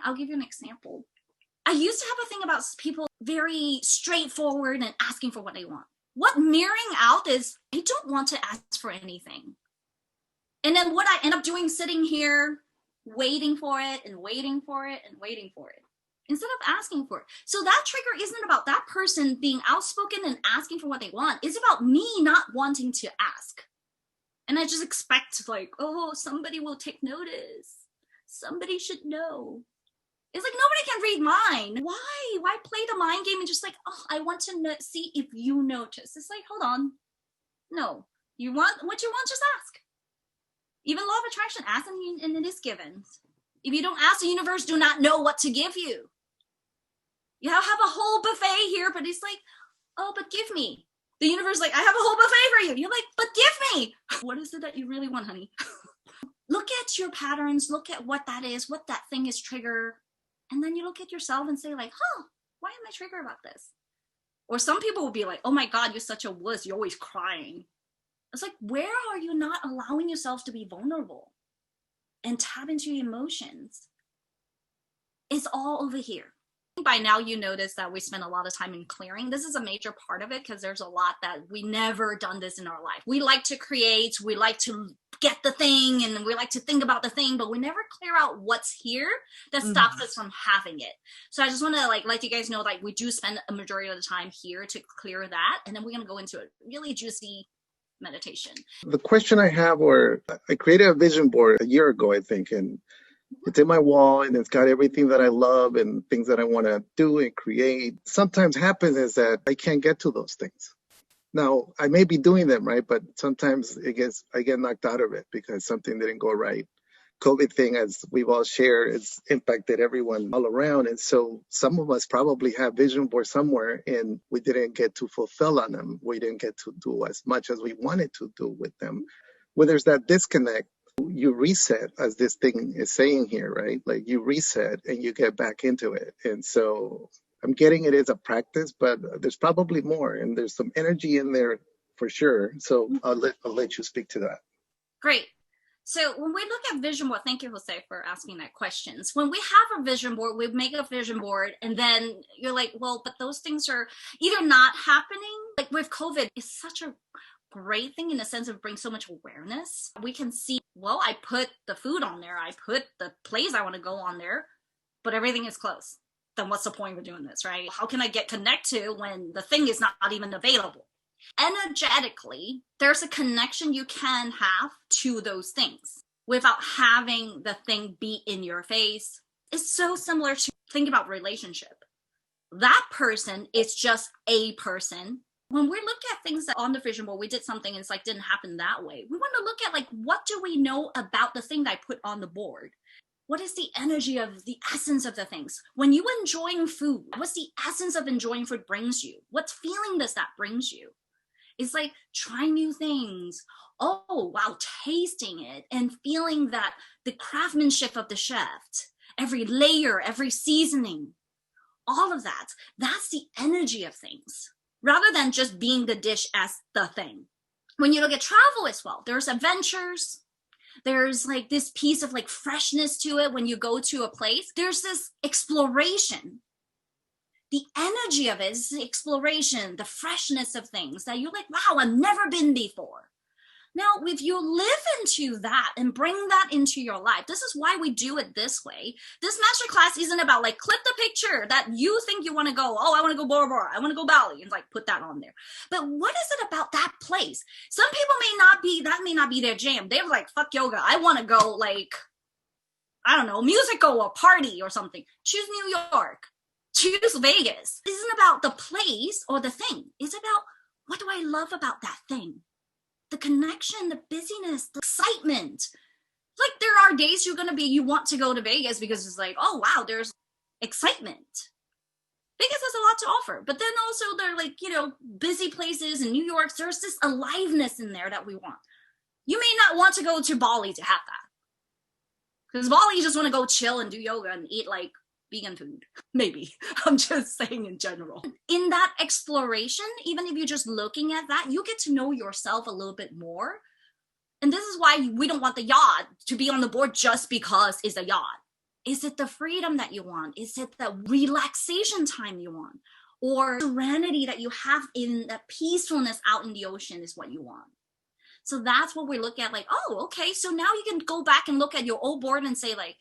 [SPEAKER 1] I'll give you an example. I used to have a thing about people very straightforward and asking for what they want. What mirroring out is, I don't want to ask for anything. And then what I end up doing, sitting here, waiting for it and waiting for it and waiting for it, instead of asking for it. So that trigger isn't about that person being outspoken and asking for what they want. It's about me not wanting to ask. And I just expect like, oh, somebody will take notice. Somebody should know. It's like, nobody can read mine. Why play the mind game and just like, oh, I want to see if you notice. It's like, hold on. No, you want what you want, just ask. Even law of attraction, ask and it is given. If you don't ask, the universe do not know what to give you. You have a whole buffet here, but it's like, oh, but give me. The universe is like, I have a whole buffet for you. You're like, but give me. What is it that you really want, honey? Look at your patterns. Look at what that is, what that thing is trigger. And then you look at yourself and say like, why am I triggered about this? Or some people will be like, oh my God, you're such a wuss. You're always crying. It's like, where are you not allowing yourself to be vulnerable and tap into your emotions? It's all over here. By now, you notice that we spend a lot of time in clearing. This is a major part of it because there's a lot that we never done this in our life. We like to create, we like to get the thing, and we like to think about the thing, but we never clear out what's here that stops us from having it. So I just want to let you guys know, like, we do spend a majority of the time here to clear that, and then we're going to go into a really juicy meditation.
[SPEAKER 10] The question I have, or I created a vision board a year ago, I think, and it's in my wall and it's got everything that I love and things that I want to do and create. Sometimes happens is that I can't get to those things. Now, I may be doing them, right? But sometimes I get knocked out of it because something didn't go right. COVID thing, as we've all shared, it's impacted everyone all around. And so some of us probably have vision boards somewhere and we didn't get to fulfill on them. We didn't get to do as much as we wanted to do with them. When there's that disconnect, you reset, as this thing is saying here, right? Like you reset and you get back into it. And so I'm getting it as a practice, but there's probably more, and there's some energy in there for sure. So I'll let you speak to that.
[SPEAKER 1] Great. So when we look at vision board, thank you, Jose, for asking that questions. When we have a vision board, we make a vision board, and then you're like, well, but those things are either not happening. Like with COVID, it's such a great thing in the sense of bring so much awareness. We can see, well, I put the food on there, I put the place I want to go on there, but everything is closed. Then what's the point of doing this, right? How can I get connected when the thing is not even available? Energetically, there's a connection you can have to those things without having the thing be in your face. It's so similar to think about relationship. That person is just a person. When we look at things that on the vision board, we did something and it's like didn't happen that way. We want to look at like, what do we know about the thing that I put on the board? What is the energy of the essence of the things? When you enjoying food, what's the essence of enjoying food brings you? What feeling does that brings you? It's like trying new things. Oh, wow, tasting it and feeling that the craftsmanship of the chef, every layer, every seasoning, all of that. That's the energy of things, rather than just being the dish as the thing. When you look at travel as well, there's adventures. There's like this piece of like freshness to it when you go to a place. There's this exploration. The energy of it is the exploration, the freshness of things that you're like, wow, I've never been before. Now, if you live into that and bring that into your life, this is why we do it this way. This masterclass isn't about like, click the picture that you think you want to go. Oh, I want to go Bora Bora. I want to go Bali, and like put that on there. But what is it about that place? Some people that may not be their jam. They're like, fuck yoga. I want to go like, I don't know, musical or party or something. Choose New York. Choose Vegas. It isn't about the place or the thing. It's about, what do I love about that thing? The connection, the busyness, the excitement. Like there are days you want to go to Vegas because it's like, oh wow, there's excitement. Vegas has a lot to offer. But then also they're like, busy places in New York. There's this aliveness in there that we want. You may not want to go to Bali to have that. Because Bali, you just want to go chill and do yoga and eat like vegan food. Maybe. I'm just saying in general. In that exploration, even if you're just looking at that, you get to know yourself a little bit more. And this is why we don't want the yacht to be on the board just because it's a yacht. Is it the freedom that you want? Is it the relaxation time you want? Or serenity that you have in the peacefulness out in the ocean is what you want? So that's what we look at, like, oh, okay, so now you can go back and look at your old board and say like,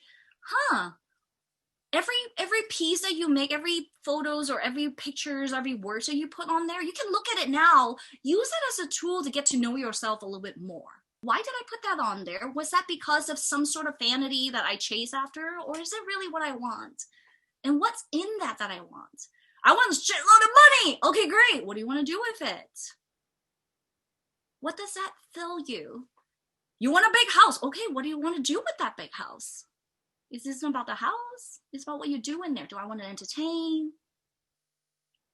[SPEAKER 1] every piece that you make, every photos or every pictures, every words that you put on there, you can look at it now, use it as a tool to get to know yourself a little bit more. Why did I put that on there? Was that because of some sort of vanity that I chase after? Or is it really what I want? And what's in that I want? I want a shitload of money. Okay, great. What do you want to do with it? What does that fill you? You want a big house. Okay, what do you want to do with that big house? Is this about the house? It's about what you do in there. Do I want to entertain?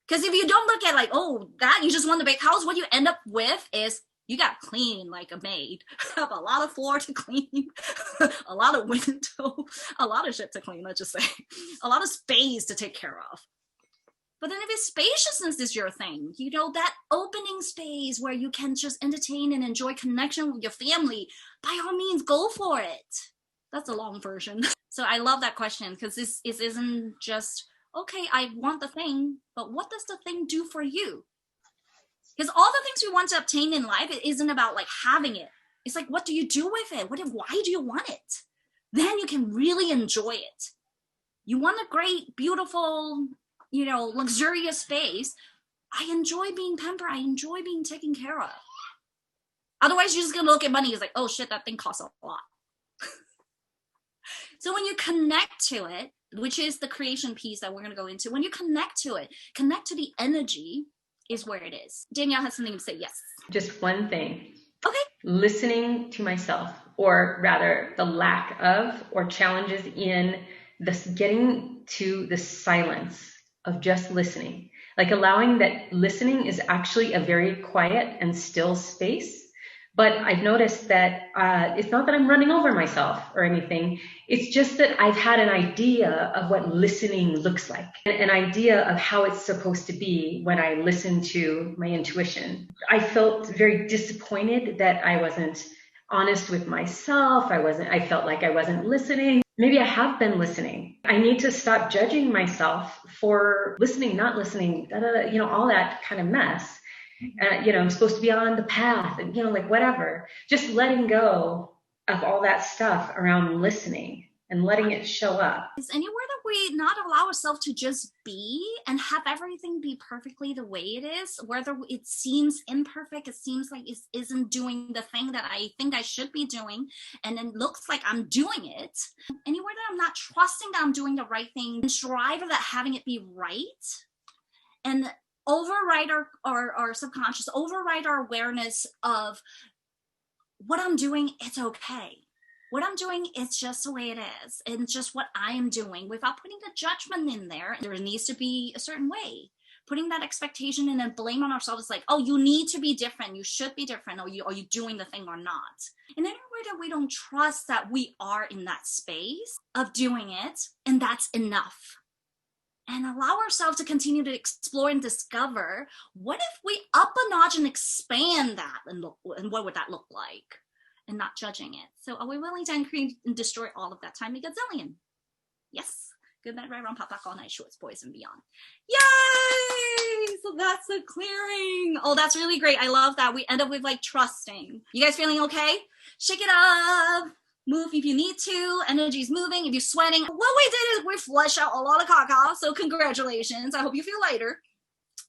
[SPEAKER 1] Because if you don't look at like, oh, that you just want the big house, what you end up with is you got to clean like a maid. Have a lot of floor to clean, a lot of window, a lot of shit to clean, let's just say. A lot of space to take care of. But then if it's spaciousness is your thing, that opening space where you can just entertain and enjoy connection with your family, by all means, go for it. That's a long version. So I love that question because this isn't just, okay, I want the thing, but what does the thing do for you? Because all the things we want to obtain in life, it isn't about like having it. It's like, what do you do with it? Why do you want it? Then you can really enjoy it. You want a great, beautiful, luxurious space. I enjoy being pampered. I enjoy being taken care of. Otherwise, you're just going to look at money. It's like, oh shit, that thing costs a lot. So when you connect to it, which is the creation piece that we're going to go into, when you connect to it, connect to the energy is where it is. Danielle has something to say. Yes.
[SPEAKER 4] Just one thing.
[SPEAKER 1] Okay.
[SPEAKER 4] Listening to myself, or rather the lack of, or challenges in this getting to the silence of just listening. Like allowing that listening is actually a very quiet and still space. But I've noticed that it's not that I'm running over myself or anything. It's just that I've had an idea of what listening looks like, an idea of how it's supposed to be when I listen to my intuition. I felt very disappointed that I wasn't honest with myself. I felt like I wasn't listening. Maybe I have been listening. I need to stop judging myself for listening, not listening, all that kind of mess. I'm supposed to be on the path and, whatever, just letting go of all that stuff around listening and letting it show up.
[SPEAKER 1] Is anywhere that we not allow ourselves to just be and have everything be perfectly the way it is, whether it seems imperfect, it seems like it isn't doing the thing that I think I should be doing, and then looks like I'm doing it. Anywhere that I'm not trusting that I'm doing the right thing, and strive at having it be right, and override our subconscious, override our awareness of what I'm doing, it's okay. What I'm doing, it's just the way it is. And just what I am doing without putting the judgment in there. There needs to be a certain way. putting that expectation and then blame on ourselves. It's like, oh, you need to be different. You should be different. Or are you doing the thing or not? And anywhere that we don't trust that we are in that space of doing it, and that's enough. And allow ourselves to continue to explore and discover, what if we up a notch and expand that, and what would that look like? And not judging it. So are we willing to increase and destroy all of that time a gazillion? Yes. Good night, right, round, pop back all night, shorts, boys, and beyond. Yay! So that's the clearing. Oh, that's really great. I love that. We end up with like trusting. You guys feeling okay? Shake it up. Move if you need to. Energy's moving. If you're sweating, what we did is we flush out a lot of caca. So congratulations. I hope you feel lighter.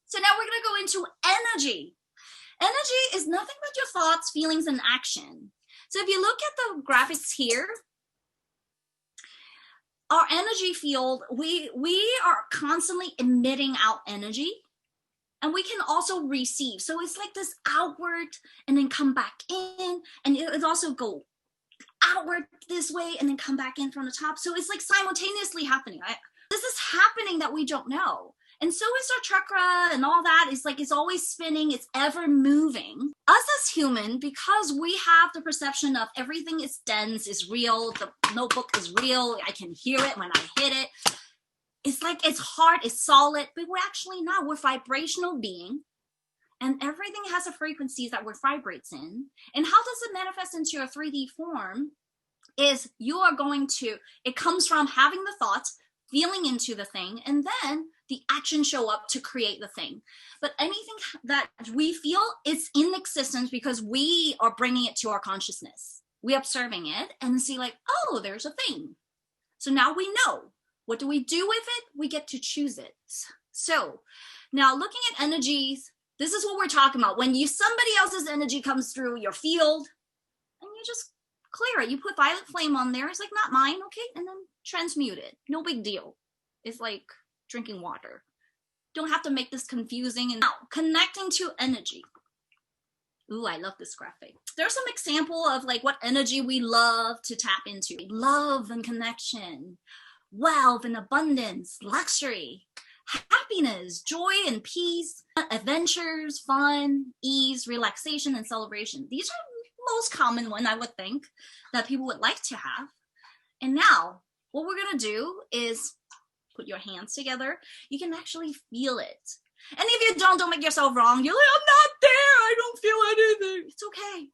[SPEAKER 1] So now we're going to go into energy. Energy is nothing but your thoughts, feelings, and action. So if you look at the graphics here, our energy field, we are constantly emitting out energy, and we can also receive. So it's like this outward and then come back in, and it also go outward this way and then come back in from the top. So it's like simultaneously happening. This is happening that we don't know. And so is our chakra and all that. It's like it's always spinning. It's ever moving. Us as human, because we have the perception of everything is dense, is real, the notebook is real, I can hear it when I hit it. It's like it's hard, it's solid, but we're actually not. We're vibrational being. And everything has a frequencies that it vibrates in. And how does it manifest into a 3D form? Is you are going to, it comes from having the thoughts, feeling into the thing, and then the action show up to create the thing. But anything that we feel, it's in existence because we are bringing it to our consciousness. We're observing it and see like, oh, there's a thing. So now we know. What do we do with it? We get to choose it. So now looking at energies, this is what we're talking about. When somebody else's energy comes through your field, and you just clear it. You put violet flame on there. It's like, not mine, okay? And then transmute it. No big deal. It's like drinking water. Don't have to make this confusing. And now, connecting to energy. Ooh, I love this graphic. There's some example of like what energy we love to tap into. Love and connection, wealth and abundance, luxury, happiness, joy and peace, adventures, fun, ease, relaxation, and celebration. These are the most common one, I would think, that people would like to have. And now, what we're going to do is put your hands together. You can actually feel it. And if you don't make yourself wrong. You're like, I'm not there. I don't feel anything. It's okay.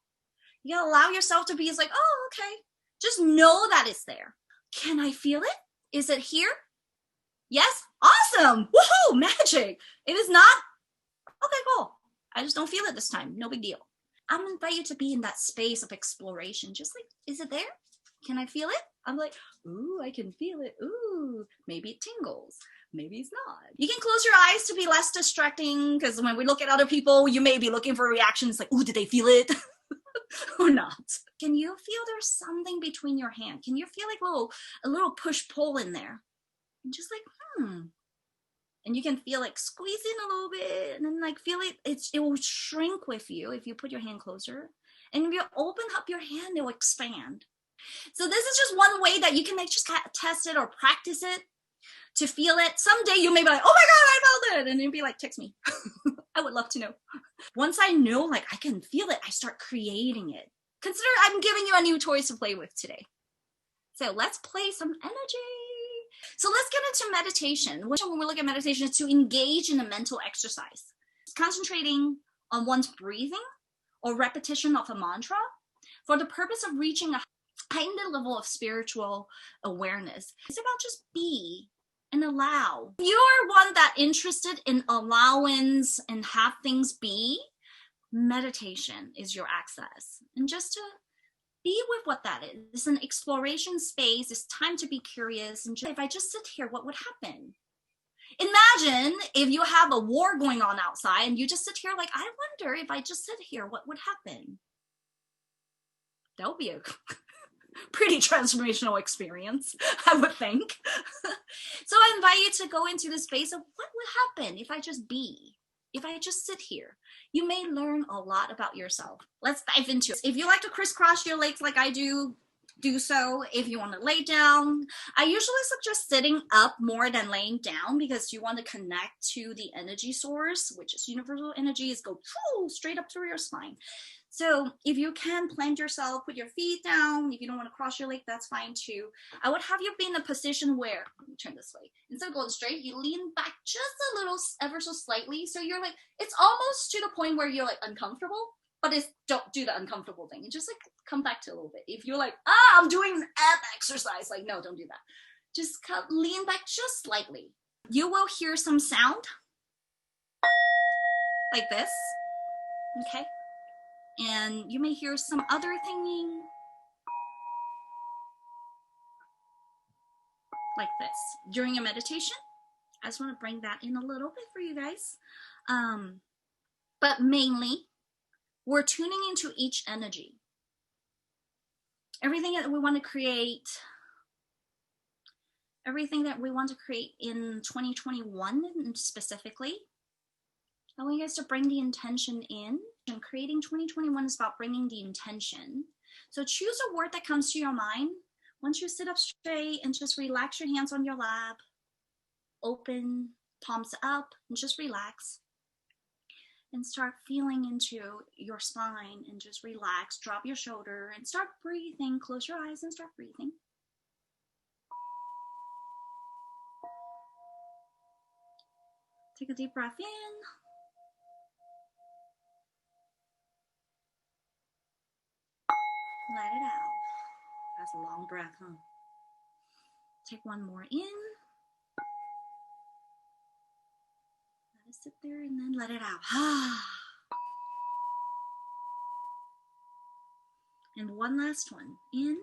[SPEAKER 1] You gotta allow yourself to be, it's like, oh, okay. Just know that it's there. Can I feel it? Is it here? Yes? Awesome. Woohoo! Magic. It is not? Okay, cool. I just don't feel it this time. No big deal. I'm gonna invite you to be in that space of exploration. Just like, is it there? Can I feel it? I'm like, ooh, I can feel it. Ooh, maybe it tingles. Maybe it's not. You can close your eyes to be less distracting, because when we look at other people, you may be looking for reactions like, ooh, did they feel it? Or not. Can you feel there's something between your hand? Can you feel like a little push-pull in there? And just like, And you can feel like squeeze in a little bit and then like feel it will shrink with you if you put your hand closer. And if you open up your hand, it will expand. So this is just one way that you can like just test it or practice it to feel it. Someday you may be like, oh my God, I felt it. And you'll be like, text me. I would love to know. Once I know, like I can feel it, I start creating it. Consider I'm giving you a new toys to play with today. So let's play some energy. So let's get into meditation. When we look at meditation, is to engage in a mental exercise. It's concentrating on one's breathing or repetition of a mantra for the purpose of reaching a heightened level of spiritual awareness. It's about just be and allow. If you're one that interested in allowance and have things be, meditation is your access. And just to be with what that is. It's an exploration space. It's time to be curious. And if I just sit here, what would happen? Imagine if you have a war going on outside and you just sit here like, I wonder if I just sit here, what would happen? That would be a pretty transformational experience, I would think. So I invite you to go into the space of what would happen if I just be, if I just sit here. You may learn a lot about yourself. Let's dive into it. If you like to crisscross your legs like I do, do so. If you want to lay down, I usually suggest sitting up more than laying down because you want to connect to the energy source, which is universal energies, go straight up through your spine. So if you can plant yourself, put your feet down. If you don't want to cross your leg, that's fine too. I would have you be in a position where, let me turn this way, instead of going straight, you lean back just a little, ever so slightly. So you're like, it's almost to the point where you're like uncomfortable, but it's, don't do the uncomfortable thing. You just like come back to a little bit. If you're like, I'm doing ab exercise, like, no, don't do that. Just lean back just slightly. You will hear some sound like this, okay? And you may hear some other thinging like this during a meditation. I just want to bring that in a little bit for you guys. But mainly, we're tuning into each energy. Everything that we want to create, everything that we want to create in 2021 specifically, I want you guys to bring the intention in. And creating 2021 is about bringing the intention. So choose a word that comes to your mind. Once you sit up straight and just relax your hands on your lap, open, palms up, and just relax. And start feeling into your spine and just relax. Drop your shoulder and start breathing. Close your eyes and start breathing. Take a deep breath in. Let it out. That's a long breath, huh? Take one more in. Let it sit there and then let it out. And one last one. In.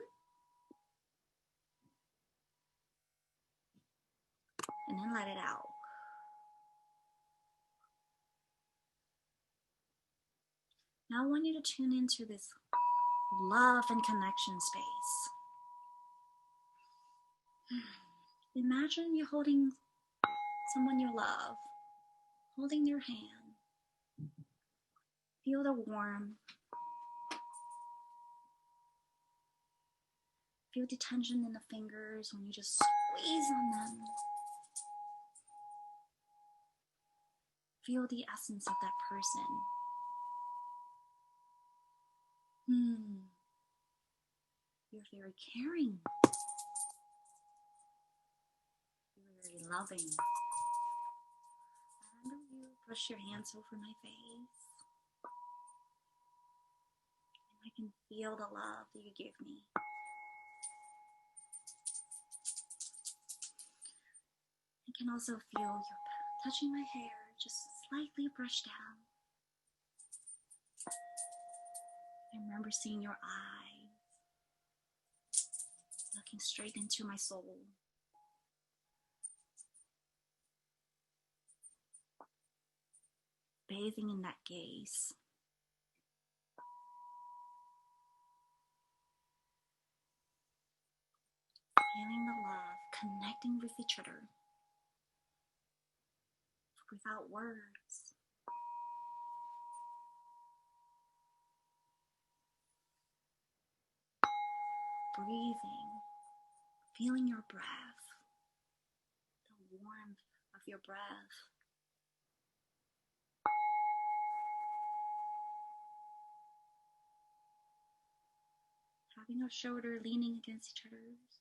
[SPEAKER 1] And then let it out. Now I want you to tune into this love and connection space. Imagine you holding someone you love, holding their hand. Feel the warmth. Feel the tension in the fingers when you just squeeze on them. Feel the essence of that person. You're very caring. You're very loving. And you brush your hands over my face. And I can feel the love that you give me. I can also feel you touching my hair, just slightly brushed down. I remember seeing your eyes, looking straight into my soul. Bathing in that gaze. Feeling the love, connecting with each other without words. Breathing, feeling your breath, the warmth of your breath. Having our shoulder leaning against each other's.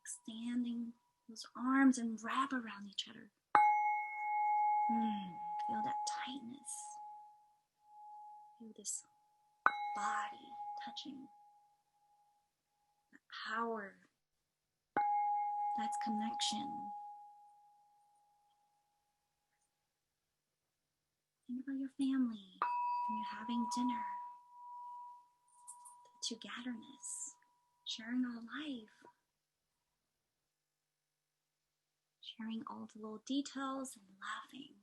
[SPEAKER 1] Extending those arms and wrap around each other. Feel that tightness. Feel this body touching. That power. That's connection. Think about your family when you're having dinner. The togetherness. Sharing our life. Sharing all the little details and laughing.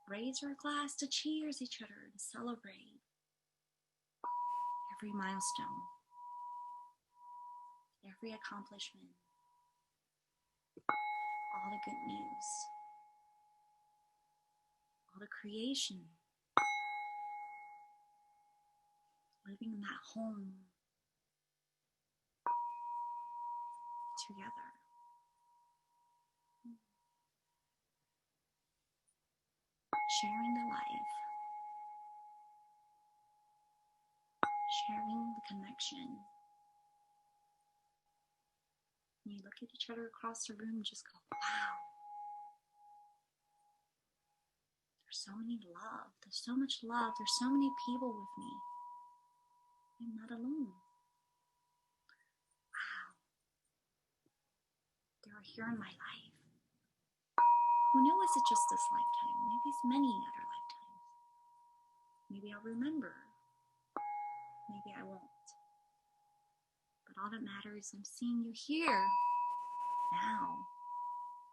[SPEAKER 1] Raise your glass to cheers each other and celebrate every milestone, every accomplishment, all the good news, all the creation. living in that home together. Sharing the life, sharing the connection. And you look at each other across the room and just go, wow. There's so many love. There's so much love. There's so many people with me. I'm not alone. Wow. They are here in my life. Who knows, is it just this lifetime? Maybe it's many other lifetimes. Maybe I'll remember. Maybe I won't. But all that matters, I'm seeing you here. Now.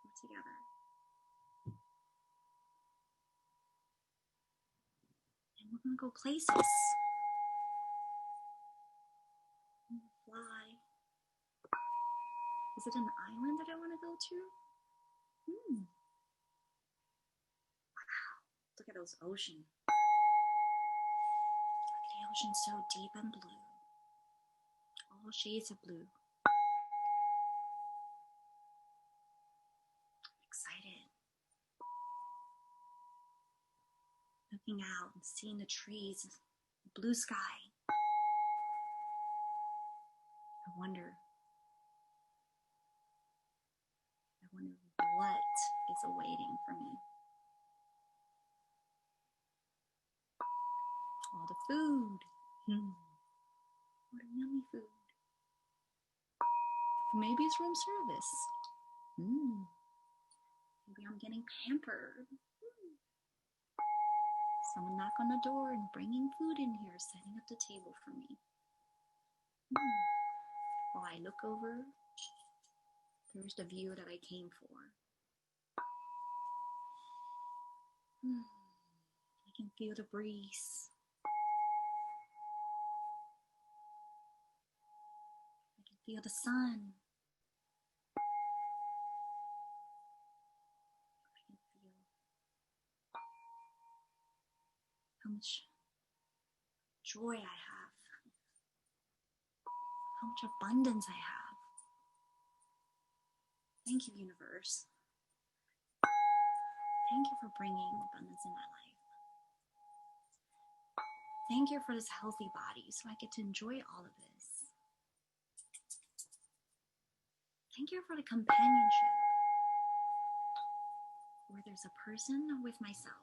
[SPEAKER 1] We're together. And we're going to go places. I'm going to fly. Is it an island that I want to go to? Wow. Look at those oceans. Look at the ocean so deep and blue. All shades of blue. I'm excited. Looking out and seeing the trees, the blue sky. I wonder what is awaiting for me. All the food. What a yummy food. Maybe it's room service. Maybe I'm getting pampered. Someone knock on the door and bringing food in here, setting up the table for me. While I look over, there's the view that I came for. I can feel the breeze. I can feel the sun. I can feel how much joy I have. How much abundance I have. Thank you, universe. Thank you for bringing abundance in my life. Thank you for this healthy body so I get to enjoy all of this. Thank you for the companionship where there's a person with myself.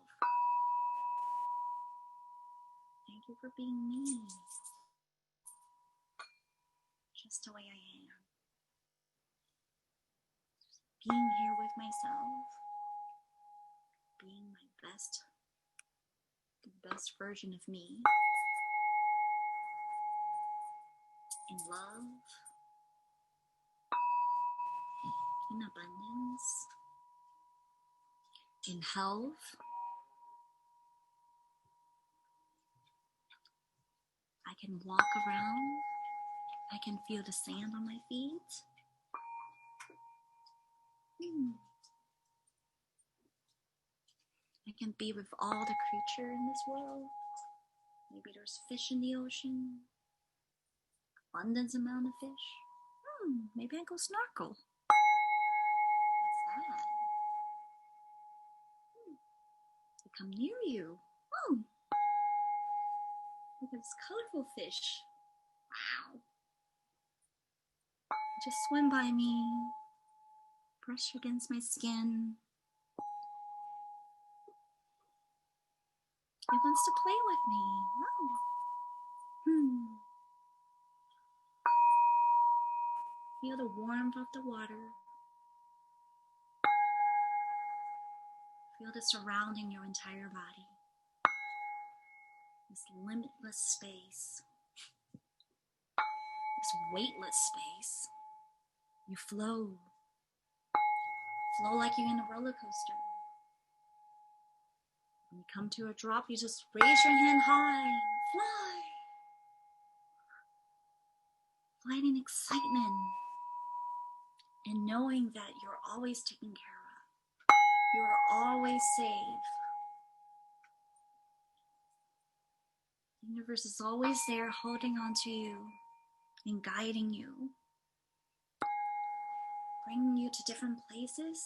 [SPEAKER 1] Thank you for being me, just the way I am. Just being here with myself, being my best, the best version of me, in love, in abundance, in health. I can walk around. I can feel the sand on my feet. I can be with all the creature in this world. Maybe there's fish in the ocean. Abundance amount of fish. Maybe I go snorkel. What's that? They come near you. Look at this colorful fish. Wow. Just swim by me. Brush against my skin. It wants to play with me. Feel the warmth of the water. Feel the surrounding your entire body. This limitless space. This weightless space. You flow. Flow like you're in a roller coaster. When you come to a drop, you just raise your hand high and fly. Flying in excitement and knowing that you're always taken care of. You're always safe. The universe is always there holding on to you and guiding you, bringing you to different places.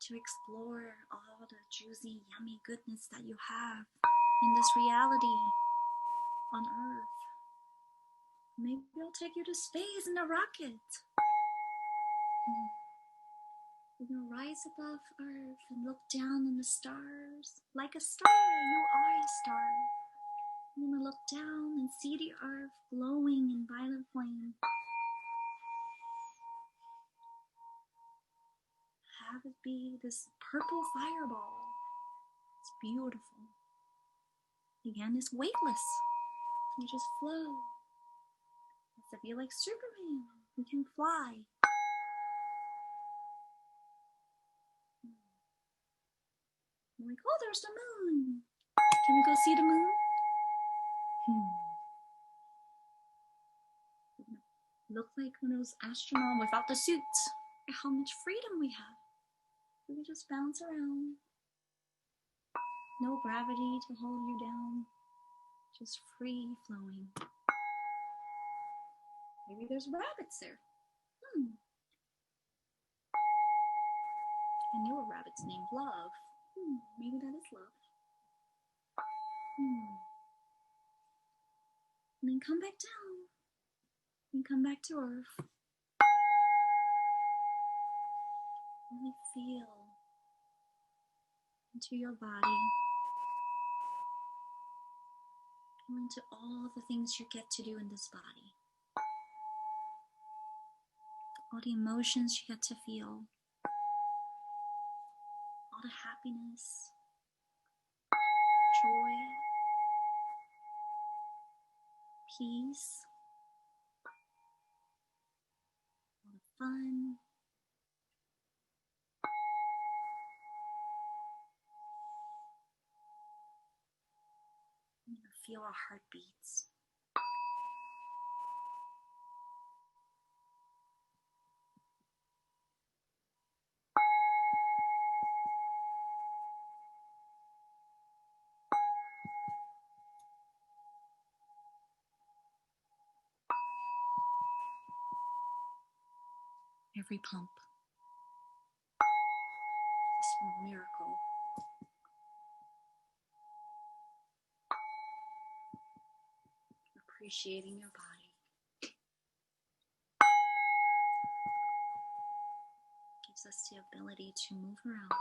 [SPEAKER 1] To explore all the juicy, yummy goodness that you have in this reality on Earth. Maybe I'll take you to space in a rocket. We're gonna rise above Earth and look down on the stars. Like a star, you are a star. You're gonna look down and see the Earth glowing in violet flame. Have it be this purple fireball. It's beautiful. Again, it's weightless. You just float. As if you're like Superman. You can fly. You're like, oh, there's the moon. Can we go see the moon? Look like one of those astronauts without the suits. How much freedom we have. We can just bounce around. No gravity to hold you down. Just free flowing. Maybe there's rabbits there. I knew a rabbit's named Love. Maybe that is love. And then come back down. And come back to Earth. Really feel into your body. Feel into all the things you get to do in this body. All the emotions you get to feel. All the happiness, joy, peace, all the fun. You feel our heartbeats. Every pump is a miracle. Appreciating your body. Gives us the ability to move around.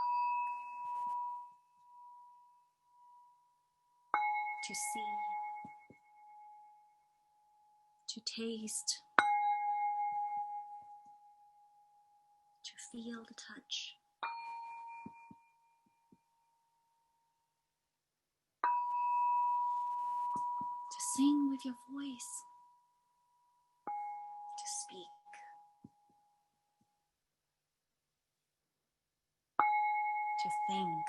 [SPEAKER 1] To see. To taste. To feel the touch. To sing with your voice. To speak. To think.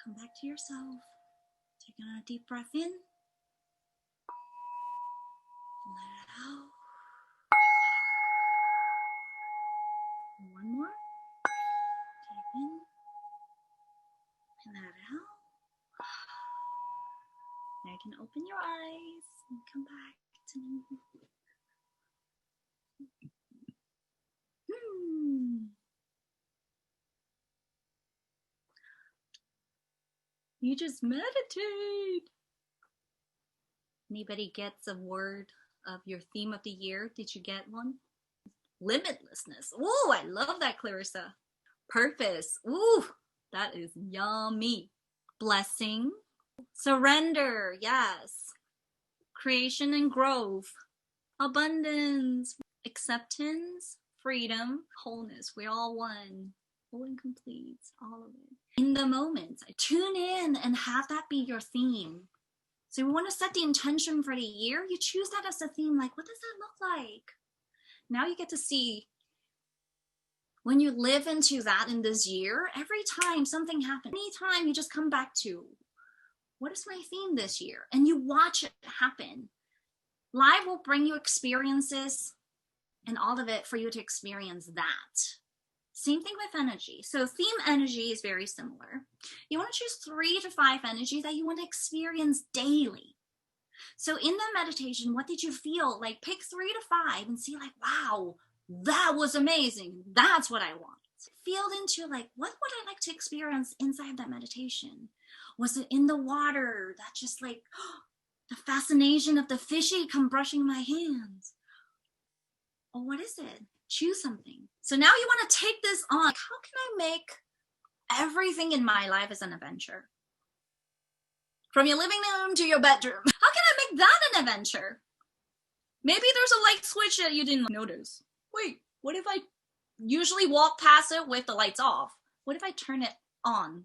[SPEAKER 1] Come back to yourself. Taking a deep breath in. And let it out. One more. Take in. And let it out. Now you can open your eyes and come back to me. You just meditate. Anybody gets a word of your theme of the year? Did you get one? Limitlessness. Ooh, I love that, Clarissa. Purpose. Ooh, that is yummy. Blessing. Surrender. Yes. Creation and growth. Abundance. Acceptance. Freedom. Wholeness. We're all one. Whole and complete. All of it. In the moment. Tune in and have that be your theme. So we want to set the intention for the year. You choose that as a theme. Like, what does that look like? Now you get to see when you live into that in this year, every time something happens, anytime you just come back to, what is my theme this year? And you watch it happen. Life will bring you experiences and all of it for you to experience that. Same thing with energy. So theme energy is very similar. You want to choose 3 to 5 energies that you want to experience daily. So in the meditation, what did you feel? Like pick 3 to 5 and see like, wow, that was amazing. That's what I want. Feel into like, what would I like to experience inside that meditation? Was it in the water? That just like the fascination of the fishy come brushing my hands. Or what is it? Choose something. So now you want to take this on. How can I make everything in my life as an adventure? From your living room to your bedroom. How can I make that an adventure? Maybe there's a light switch that you didn't notice. Wait, what if I usually walk past it with the lights off? What if I turn it on?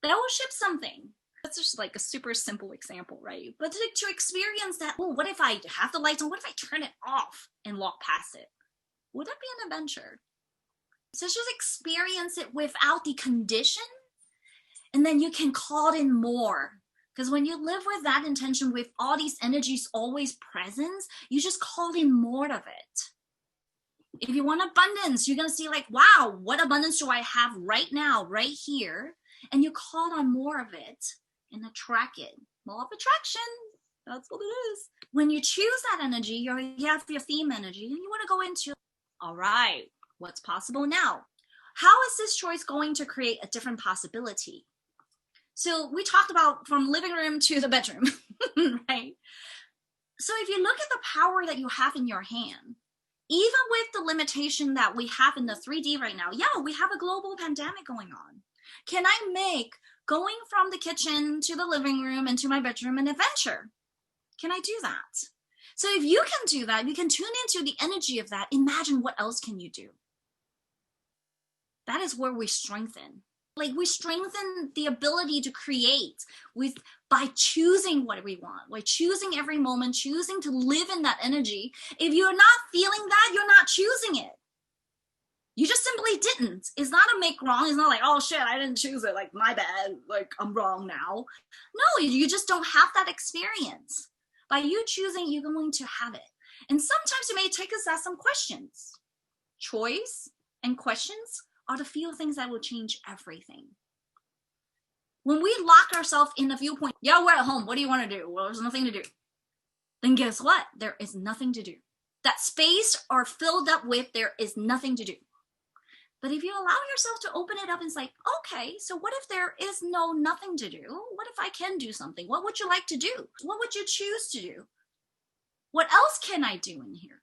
[SPEAKER 1] That will shift something. That's just like a super simple example, right? But to experience that, oh, what if I have the lights on? What if I turn it off and walk past it? Would that be an adventure? So just experience it without the condition, and then you can call in more. Because when you live with that intention, with all these energies always present, you just call in more of it. If you want abundance, you're going to see like, wow, what abundance do I have right now, right here? And you call on more of it and attract it. Law of attraction. That's what it is. When you choose that energy, you have your theme energy, and you want to go into, all right, what's possible now? How is this choice going to create a different possibility? So we talked about from living room to the bedroom, right? So if you look at the power that you have in your hand, even with the limitation that we have in the 3D right now, yeah, we have a global pandemic going on. Can I make going from the kitchen to the living room and to my bedroom an adventure? Can I do that? So if you can do that, you can tune into the energy of that. Imagine what else can you do? That is where we strengthen. Like we strengthen the ability to create by choosing what we want, by choosing every moment, choosing to live in that energy. If you're not feeling that, you're not choosing it. You just simply didn't. It's not a make wrong. It's not like, oh shit, I didn't choose it. Like my bad. Like I'm wrong now. No, you just don't have that experience. By you choosing, you're going to have it. And sometimes it may take us to ask some questions. Choice and questions are the few things that will change everything. When we lock ourselves in a viewpoint, yeah, we're at home. What do you want to do? Well, there's nothing to do. Then guess what? There is nothing to do. That space are filled up with, there is nothing to do. But if you allow yourself to open it up and say, okay, so what if there is nothing to do? What if I can do something? What would you like to do? What would you choose to do? What else can I do in here?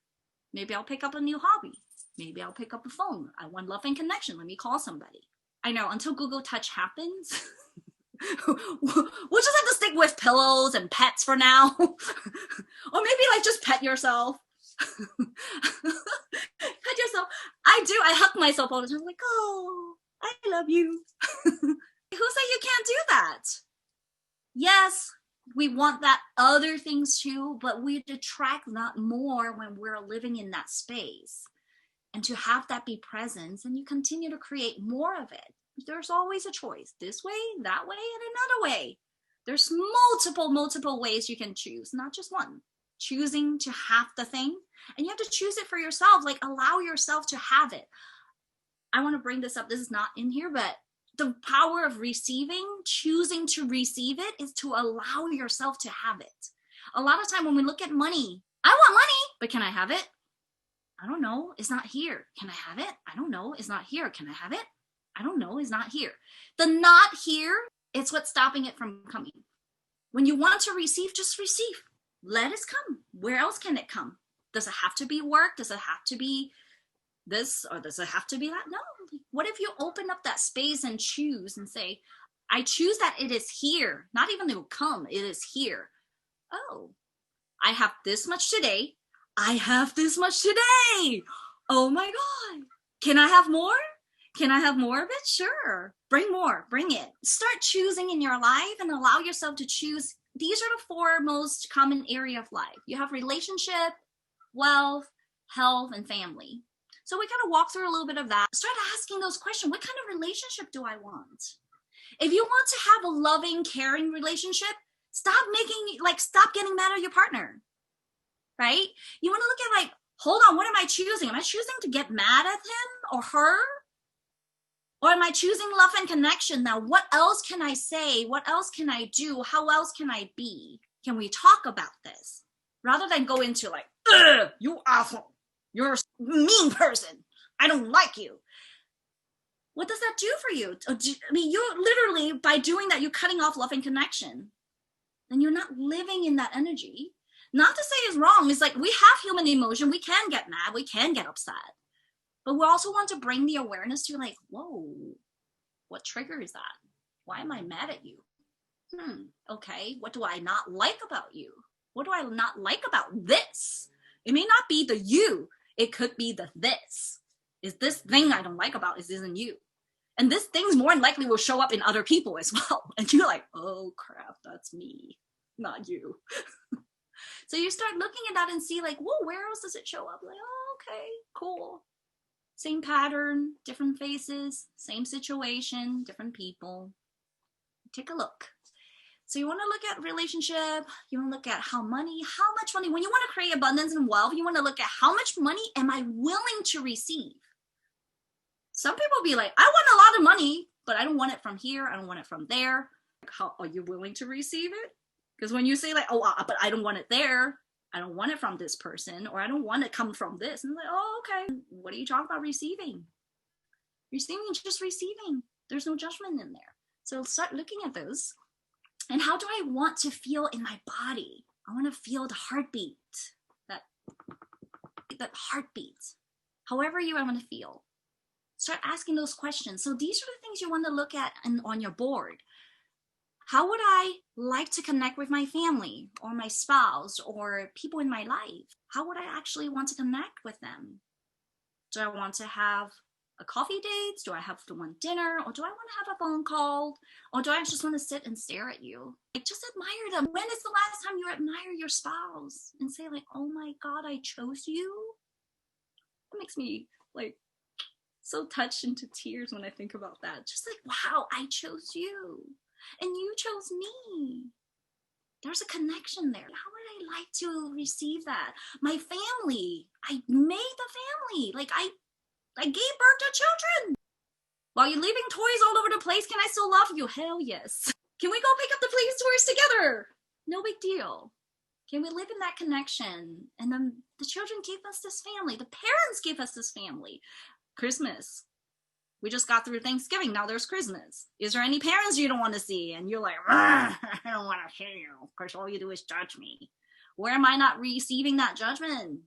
[SPEAKER 1] Maybe I'll pick up a new hobby. Maybe I'll pick up a phone. I want love and connection. Let me call somebody. I know, until Google Touch happens, we'll just have to stick with pillows and pets for now. Or maybe like just pet yourself. Pet yourself. I hug myself all the time. I'm like, oh, I love you. Who said you can't do that? Yes, we want that other things too, but we attract that more when we're living in that space. And to have that be present, and you continue to create more of it. There's always a choice, this way, that way, and another way. There's multiple ways you can choose, not just one. Choosing to have the thing, and you have to choose it for yourself. Like, allow yourself to have it. I want to bring this up. This is not in here, but the power of receiving, choosing to receive it, is to allow yourself to have it. A lot of time when we look at money, I want money, but can I have it? I don't know. It's not here. Can I have it? I don't know. It's not here. Can I have it? I don't know. It's not here. The not here, it's what's stopping it from coming. When you want to receive, just receive. Let it come. Where else can it come? Does it have to be work? Does it have to be this, or does it have to be that? No. What if you open up that space and choose and say, I choose that it is here. Not even it will come. It is here. Oh, I have this much today. I have this much today. Oh my God. Can I have more? Can I have more of it? Sure. Bring more. Bring it. Start choosing in your life and allow yourself to choose. These are the 4 most common area of life. You have relationship, wealth, health, and family. So we kind of walk through a little bit of that. Start asking those questions. What kind of relationship do I want? If you want to have a loving, caring relationship, stop getting mad at your partner, right? You want to look at, like, hold on, what am I choosing? Am I choosing to get mad at him or her? Or am I choosing love and connection? Now, what else can I say? What else can I do? How else can I be? Can we talk about this? Rather than go into like, you awful. You're a mean person. I don't like you. What does that do for you? I mean, you're literally, by doing that, you're cutting off love and connection. Then you're not living in that energy. Not to say it's wrong. It's like, we have human emotion. We can get mad. We can get upset. But we also want to bring the awareness to, like, whoa, what triggers that? Why am I mad at you? Okay, what do I not like about you? What do I not like about this? It may not be the you. It could be the this. Is this thing I don't like about is isn't you. And this thing's more than likely will show up in other people as well. And you're like, oh crap, that's me, not you. So you start looking at that and see, like, whoa, where else does it show up? Like, oh, okay, cool. Same pattern, different faces, same situation, different people. Take a look. So you want to look at relationship, you want to look at how much money, when you want to create abundance and wealth, you want to look at how much money am I willing to receive? Some people be like, I want a lot of money, but I don't want it from here. I don't want it from there. How are you willing to receive it? Because when you say like, oh, but I don't want it there, I don't want it from this person, or I don't want it come from this. And I'm like, oh, okay. What are you talking about receiving? Receiving is just receiving. There's no judgment in there. So start looking at those. And how do I want to feel in my body? I want to feel the heartbeat, that heartbeat. However you want to feel. Start asking those questions. So these are the things you want to look at on your board. How would I like to connect with my family or my spouse or people in my life? How would I actually want to connect with them? Do I want to have a coffee date? Do I have to want dinner? Or do I want to have a phone call? Or do I just want to sit and stare at you? Like, just admire them. When is the last time you admire your spouse and say like, oh my God, I chose you? It makes me like so touched into tears when I think about that. Just like, wow, I chose you. And you chose me. There's a connection there. How would I like to receive that? My family. I made the family. Like I gave birth to children. While you're leaving toys all over the place, can I still love you? Hell yes. Can we go pick up the police toys together? No big deal. Can we live in that connection? And then the children gave us this family. The parents gave us this family. Christmas. We just got through Thanksgiving. Now there's Christmas. Is there any parents you don't want to see? And you're like, I don't want to see you because all you do is judge me. Where am I not receiving that judgment?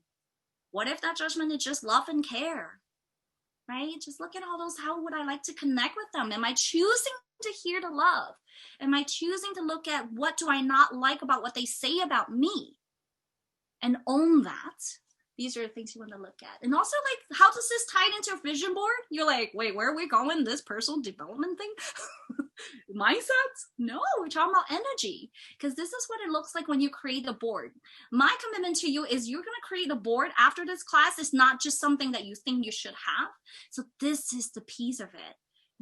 [SPEAKER 1] What if that judgment is just love and care? Right? Just look at all those. How would I like to connect with them? Am I choosing to hear the love? Am I choosing to look at what do I not like about what they say about me? And own that. These are the things you want to look at. And also, like, how does this tie into a vision board? You're like, wait, where are we going? This personal development thing? Mindsets? No, we're talking about energy. Because this is what it looks like when you create a board. My commitment to you is you're going to create a board after this class. It's not just something that you think you should have. So this is the piece of it.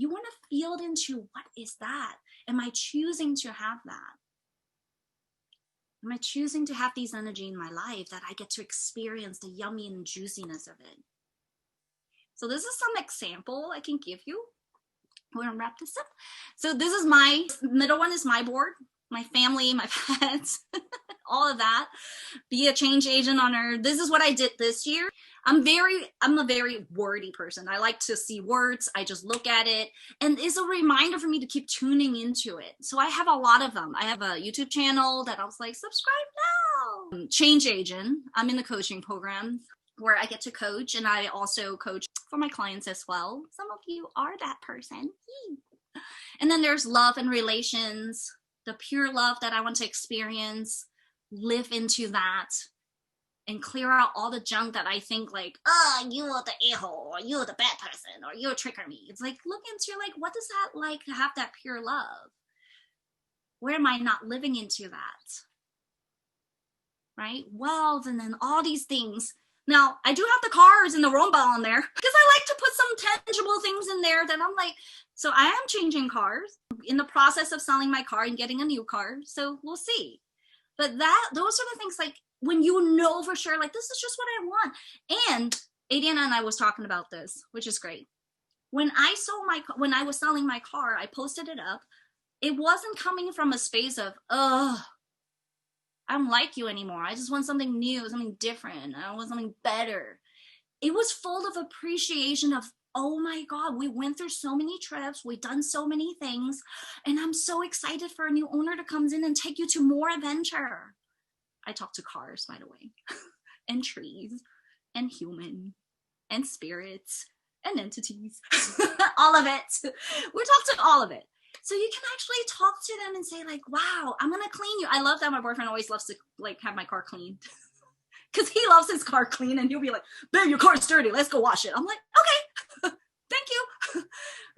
[SPEAKER 1] You want to feel into what is that? Am I choosing to have that? Am I choosing to have these energy in my life that I get to experience the yummy and juiciness of it? So this is some example I can give you. We're gonna wrap this up. So this is my middle one is my board, my family, my pets, all of that. Be a change agent on Earth. This is what I did this year. I'm a very wordy person. I like to see words. I just look at it, and it's a reminder for me to keep tuning into it. So I have a lot of them. I have a YouTube channel that I was like, subscribe now. Change agent. I'm in the coaching program where I get to coach, and I also coach for my clients as well. Some of you are that person. And then there's love and relations, the pure love that I want to experience, live into that, and clear out all the junk that I think like, oh, you are the a-hole, or you're the bad person, or you're tricking me. It's like, look into like, what does that like to have that pure love? Where am I not living into that? Right? Wealth, and then all these things. Now, I do have the cars and the Roomba on there because I like to put some tangible things in there that I'm like, so I am changing cars in the process of selling my car and getting a new car. So we'll see. But those are the things like when you know for sure, like, this is just what I want. And Adriana and I was talking about this, which is great. When I was selling my car, I posted it up. It wasn't coming from a space of, oh, I don't like you anymore. I just want something new, something different. I want something better. It was full of appreciation of, oh my God, we went through so many trips. We've done so many things. And I'm so excited for a new owner to come in and take you to more adventure. I talk to cars, by the way, and trees, and human, and spirits, and entities, all of it. We talk to all of it. So you can actually talk to them and say like, wow, I'm going to clean you. I love that my boyfriend always loves to like have my car cleaned because he loves his car clean, and he'll be like, babe, your car's dirty. Let's go wash it. I'm like, okay, thank you.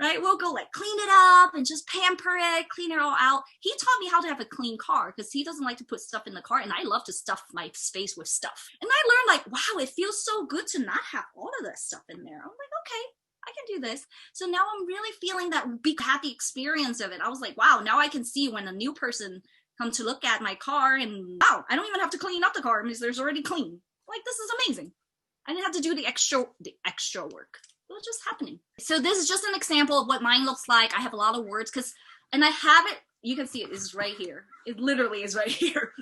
[SPEAKER 1] Right? We'll go like clean it up and just pamper it, clean it all out. He taught me how to have a clean car because he doesn't like to put stuff in the car. And I love to stuff my space with stuff. And I learned like, wow, it feels so good to not have all of that stuff in there. I'm like, okay, I can do this. So now I'm really feeling that happy experience of it. I was like, wow, now I can see when a new person comes to look at my car and wow, I don't even have to clean up the car because there's already clean. Like, this is amazing. I didn't have to do the extra work. It was just happening. So this is just an example of what mine looks like. I have a lot of words and I have it, you can see it is right here. It literally is right here.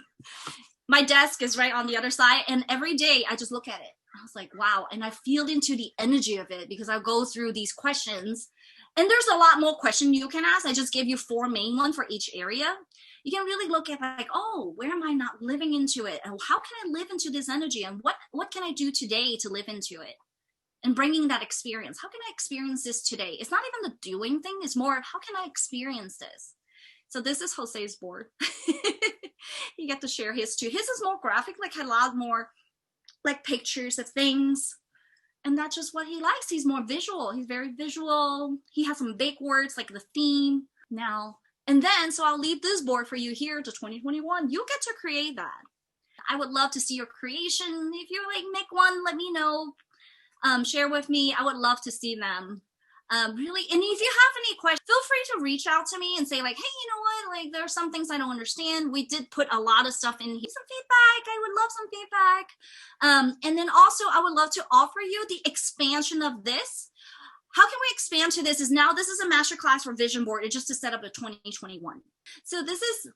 [SPEAKER 1] My desk is right on the other side. And every day I just look at it. I was like, wow. And I feel into the energy of it because I'll go through these questions. And there's a lot more questions you can ask. I just gave you 4 main ones for each area. You can really look at like, oh, where am I not living into it? And how can I live into this energy? And what can I do today to live into it? And bringing that experience. How can I experience this today? It's not even the doing thing. It's more of how can I experience this? So this is Jose's board. You get to share his too. His is more graphic, like a lot more like pictures of things. And that's just what he likes. He's more visual. He's very visual. He has some big words like the theme now. And then, so I'll leave this board for you here to 2021. You get to create that. I would love to see your creation. If you like make one, let me know. Share with me. I would love to see them. Really, and if you have any questions, feel free to reach out to me and say like, hey, you know what? Like, there are some things I don't understand. We did put a lot of stuff in here. Some feedback. I would love some feedback. And then also, I would love to offer you the expansion of this. How can we expand to this? Is now this is a masterclass for vision board. It's just to set up a 2021. So this is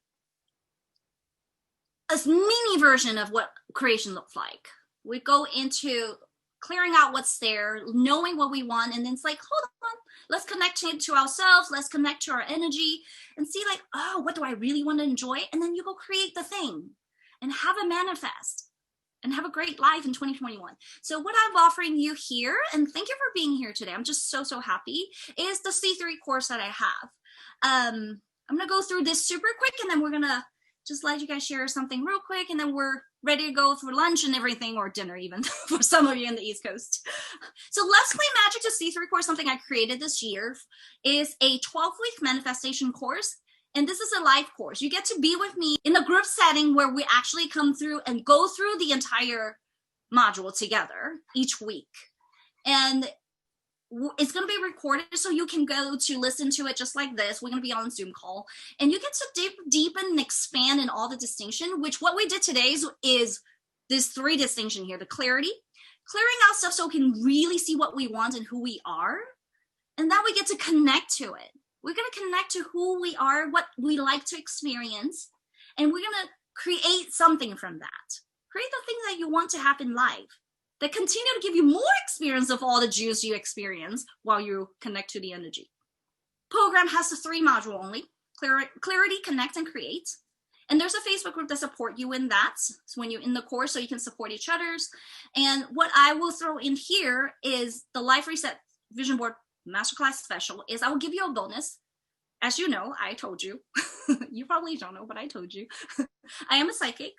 [SPEAKER 1] a mini version of what creation looks like. We go into clearing out what's there, knowing what we want, and then it's like, hold on, let's connect to ourselves, let's connect to our energy, and see like, oh, what do I really want to enjoy? And then you go create the thing, and have it manifest, and have a great life in 2021. So what I'm offering you here, and thank you for being here today, I'm just so happy, is the C3 course that I have. I'm gonna go through this super quick, and then we're gonna just let you guys share something real quick, and then we're ready to go for lunch and everything, or dinner even, for some of you in the East Coast. So Let's Play Magic to C3 course, something I created this year, is a 12-week manifestation course. And this is a live course. You get to be with me in a group setting where we actually come through and go through the entire module together each week. And It's going to be recorded, so you can go to listen to it just like this. We're going to be on Zoom call, and you get to deepen and expand in all the distinction, which what we did today is this 3 distinction here: the clarity, clearing out stuff so we can really see what we want and who we are, and then we get to connect to it. We're going to connect to who we are, what we like to experience, and we're going to create something from that. Create the things that you want to have in life that continue to give you more experience of all the juice you experience while you connect to the energy. Program has the 3 module only: clarity, connect, and create. And there's a Facebook group that support you in that. So when you're in the course, so you can support each other's. And what I will throw in here is the Life Reset Vision Board Masterclass special is I will give you a bonus. As you know, I told you, you probably don't know, but I told you, I am a psychic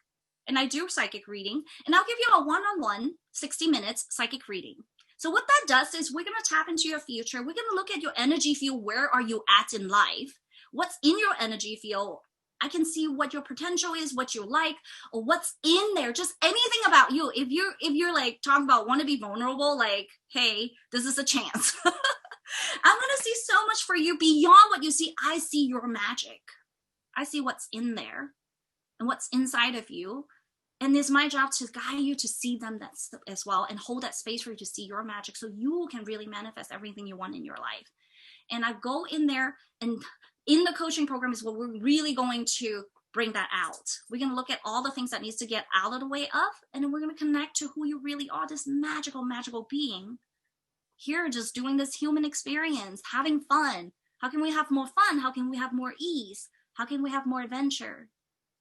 [SPEAKER 1] and I do psychic reading, and I'll give you a one-on-one 60 minutes psychic reading. So what that does is we're going to tap into your future. We're going to look at your energy field. Where are you at in life? What's in your energy field? I can see what your potential is, what you like, or what's in there, just anything about you. If you're like talking about want to be vulnerable, like, hey, this is a chance. I'm going to see so much for you beyond what you see. I see your magic. I see what's in there and what's inside of you. And it's my job to guide you to see them as well, and hold that space for you to see your magic so you can really manifest everything you want in your life. And I go in there, and in the coaching program is where we're really going to bring that out. We're going to look at all the things that needs to get out of the way of, and then we're going to connect to who you really are, this magical, magical being. Here, just doing this human experience, having fun. How can we have more fun? How can we have more ease? How can we have more adventure?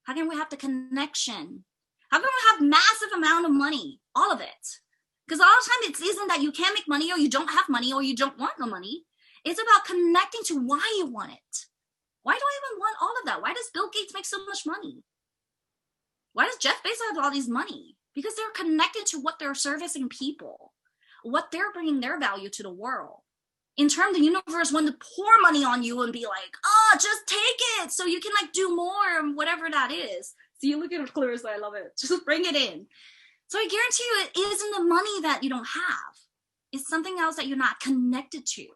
[SPEAKER 1] How can we have the connection? How can we have massive amount of money? All of it. Because a lot of times it isn't that you can't make money, or you don't have money, or you don't want the money. It's about connecting to why you want it. Why do I even want all of that? Why does Bill Gates make so much money? Why does Jeff Bezos have all these money? Because they're connected to what they're servicing people, what they're bringing their value to the world. In turn, the universe wanted to pour money on you and be like, oh, just take it so you can like do more, whatever that is. See, look at it clear, so I love it. Just bring it in. So I guarantee you it isn't the money that you don't have. It's something else that you're not connected to.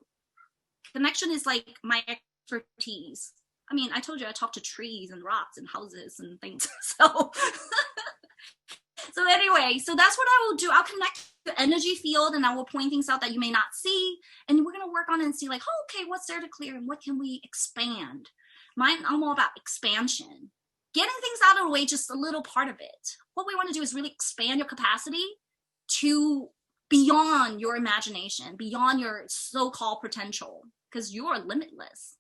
[SPEAKER 1] Connection is like my expertise. I mean, I told you I talk to trees and rocks and houses and things. So anyway, so that's what I will do. I'll connect the energy field, and I will point things out that you may not see. And we're going to work on it and see like, oh, okay, what's there to clear and what can we expand? I'm all about expansion. Getting things out of the way, just a little part of it. What we want to do is really expand your capacity to beyond your imagination, beyond your so-called potential, because you are limitless.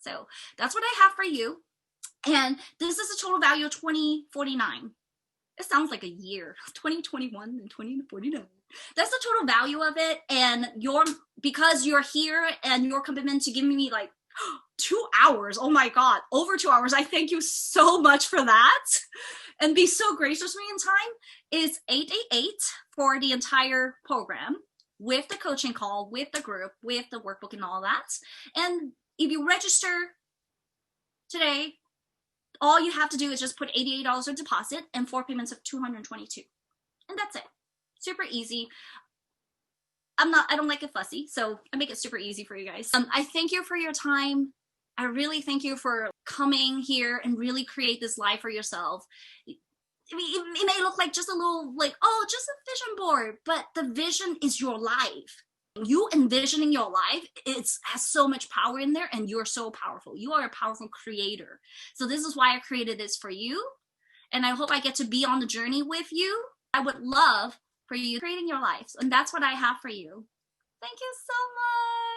[SPEAKER 1] So that's what I have for you. And this is a total value of $20.49. It sounds like a year, 2021 and 2049. That's the total value of it. And because you're here and your commitment to giving me like 2 hours, oh my God, over 2 hours. I thank you so much for that. And be so gracious with me in time. Is 888 for the entire program, with the coaching call, with the group, with the workbook and all that. And if you register today, all you have to do is just put $88 of deposit and 4 payments of $222. And that's it. Super easy. I don't like it fussy, so I make it super easy for you guys. I thank you for your time. I really thank you for coming here and really create this life for yourself. It may look like just a little like, oh, just a vision board, but the vision is your life. You envisioning your life, has so much power in there, and you're so powerful. You are a powerful creator. So this is why I created this for you. And I hope I get to be on the journey with you. I would love for you creating your life. And that's what I have for you. Thank you so much.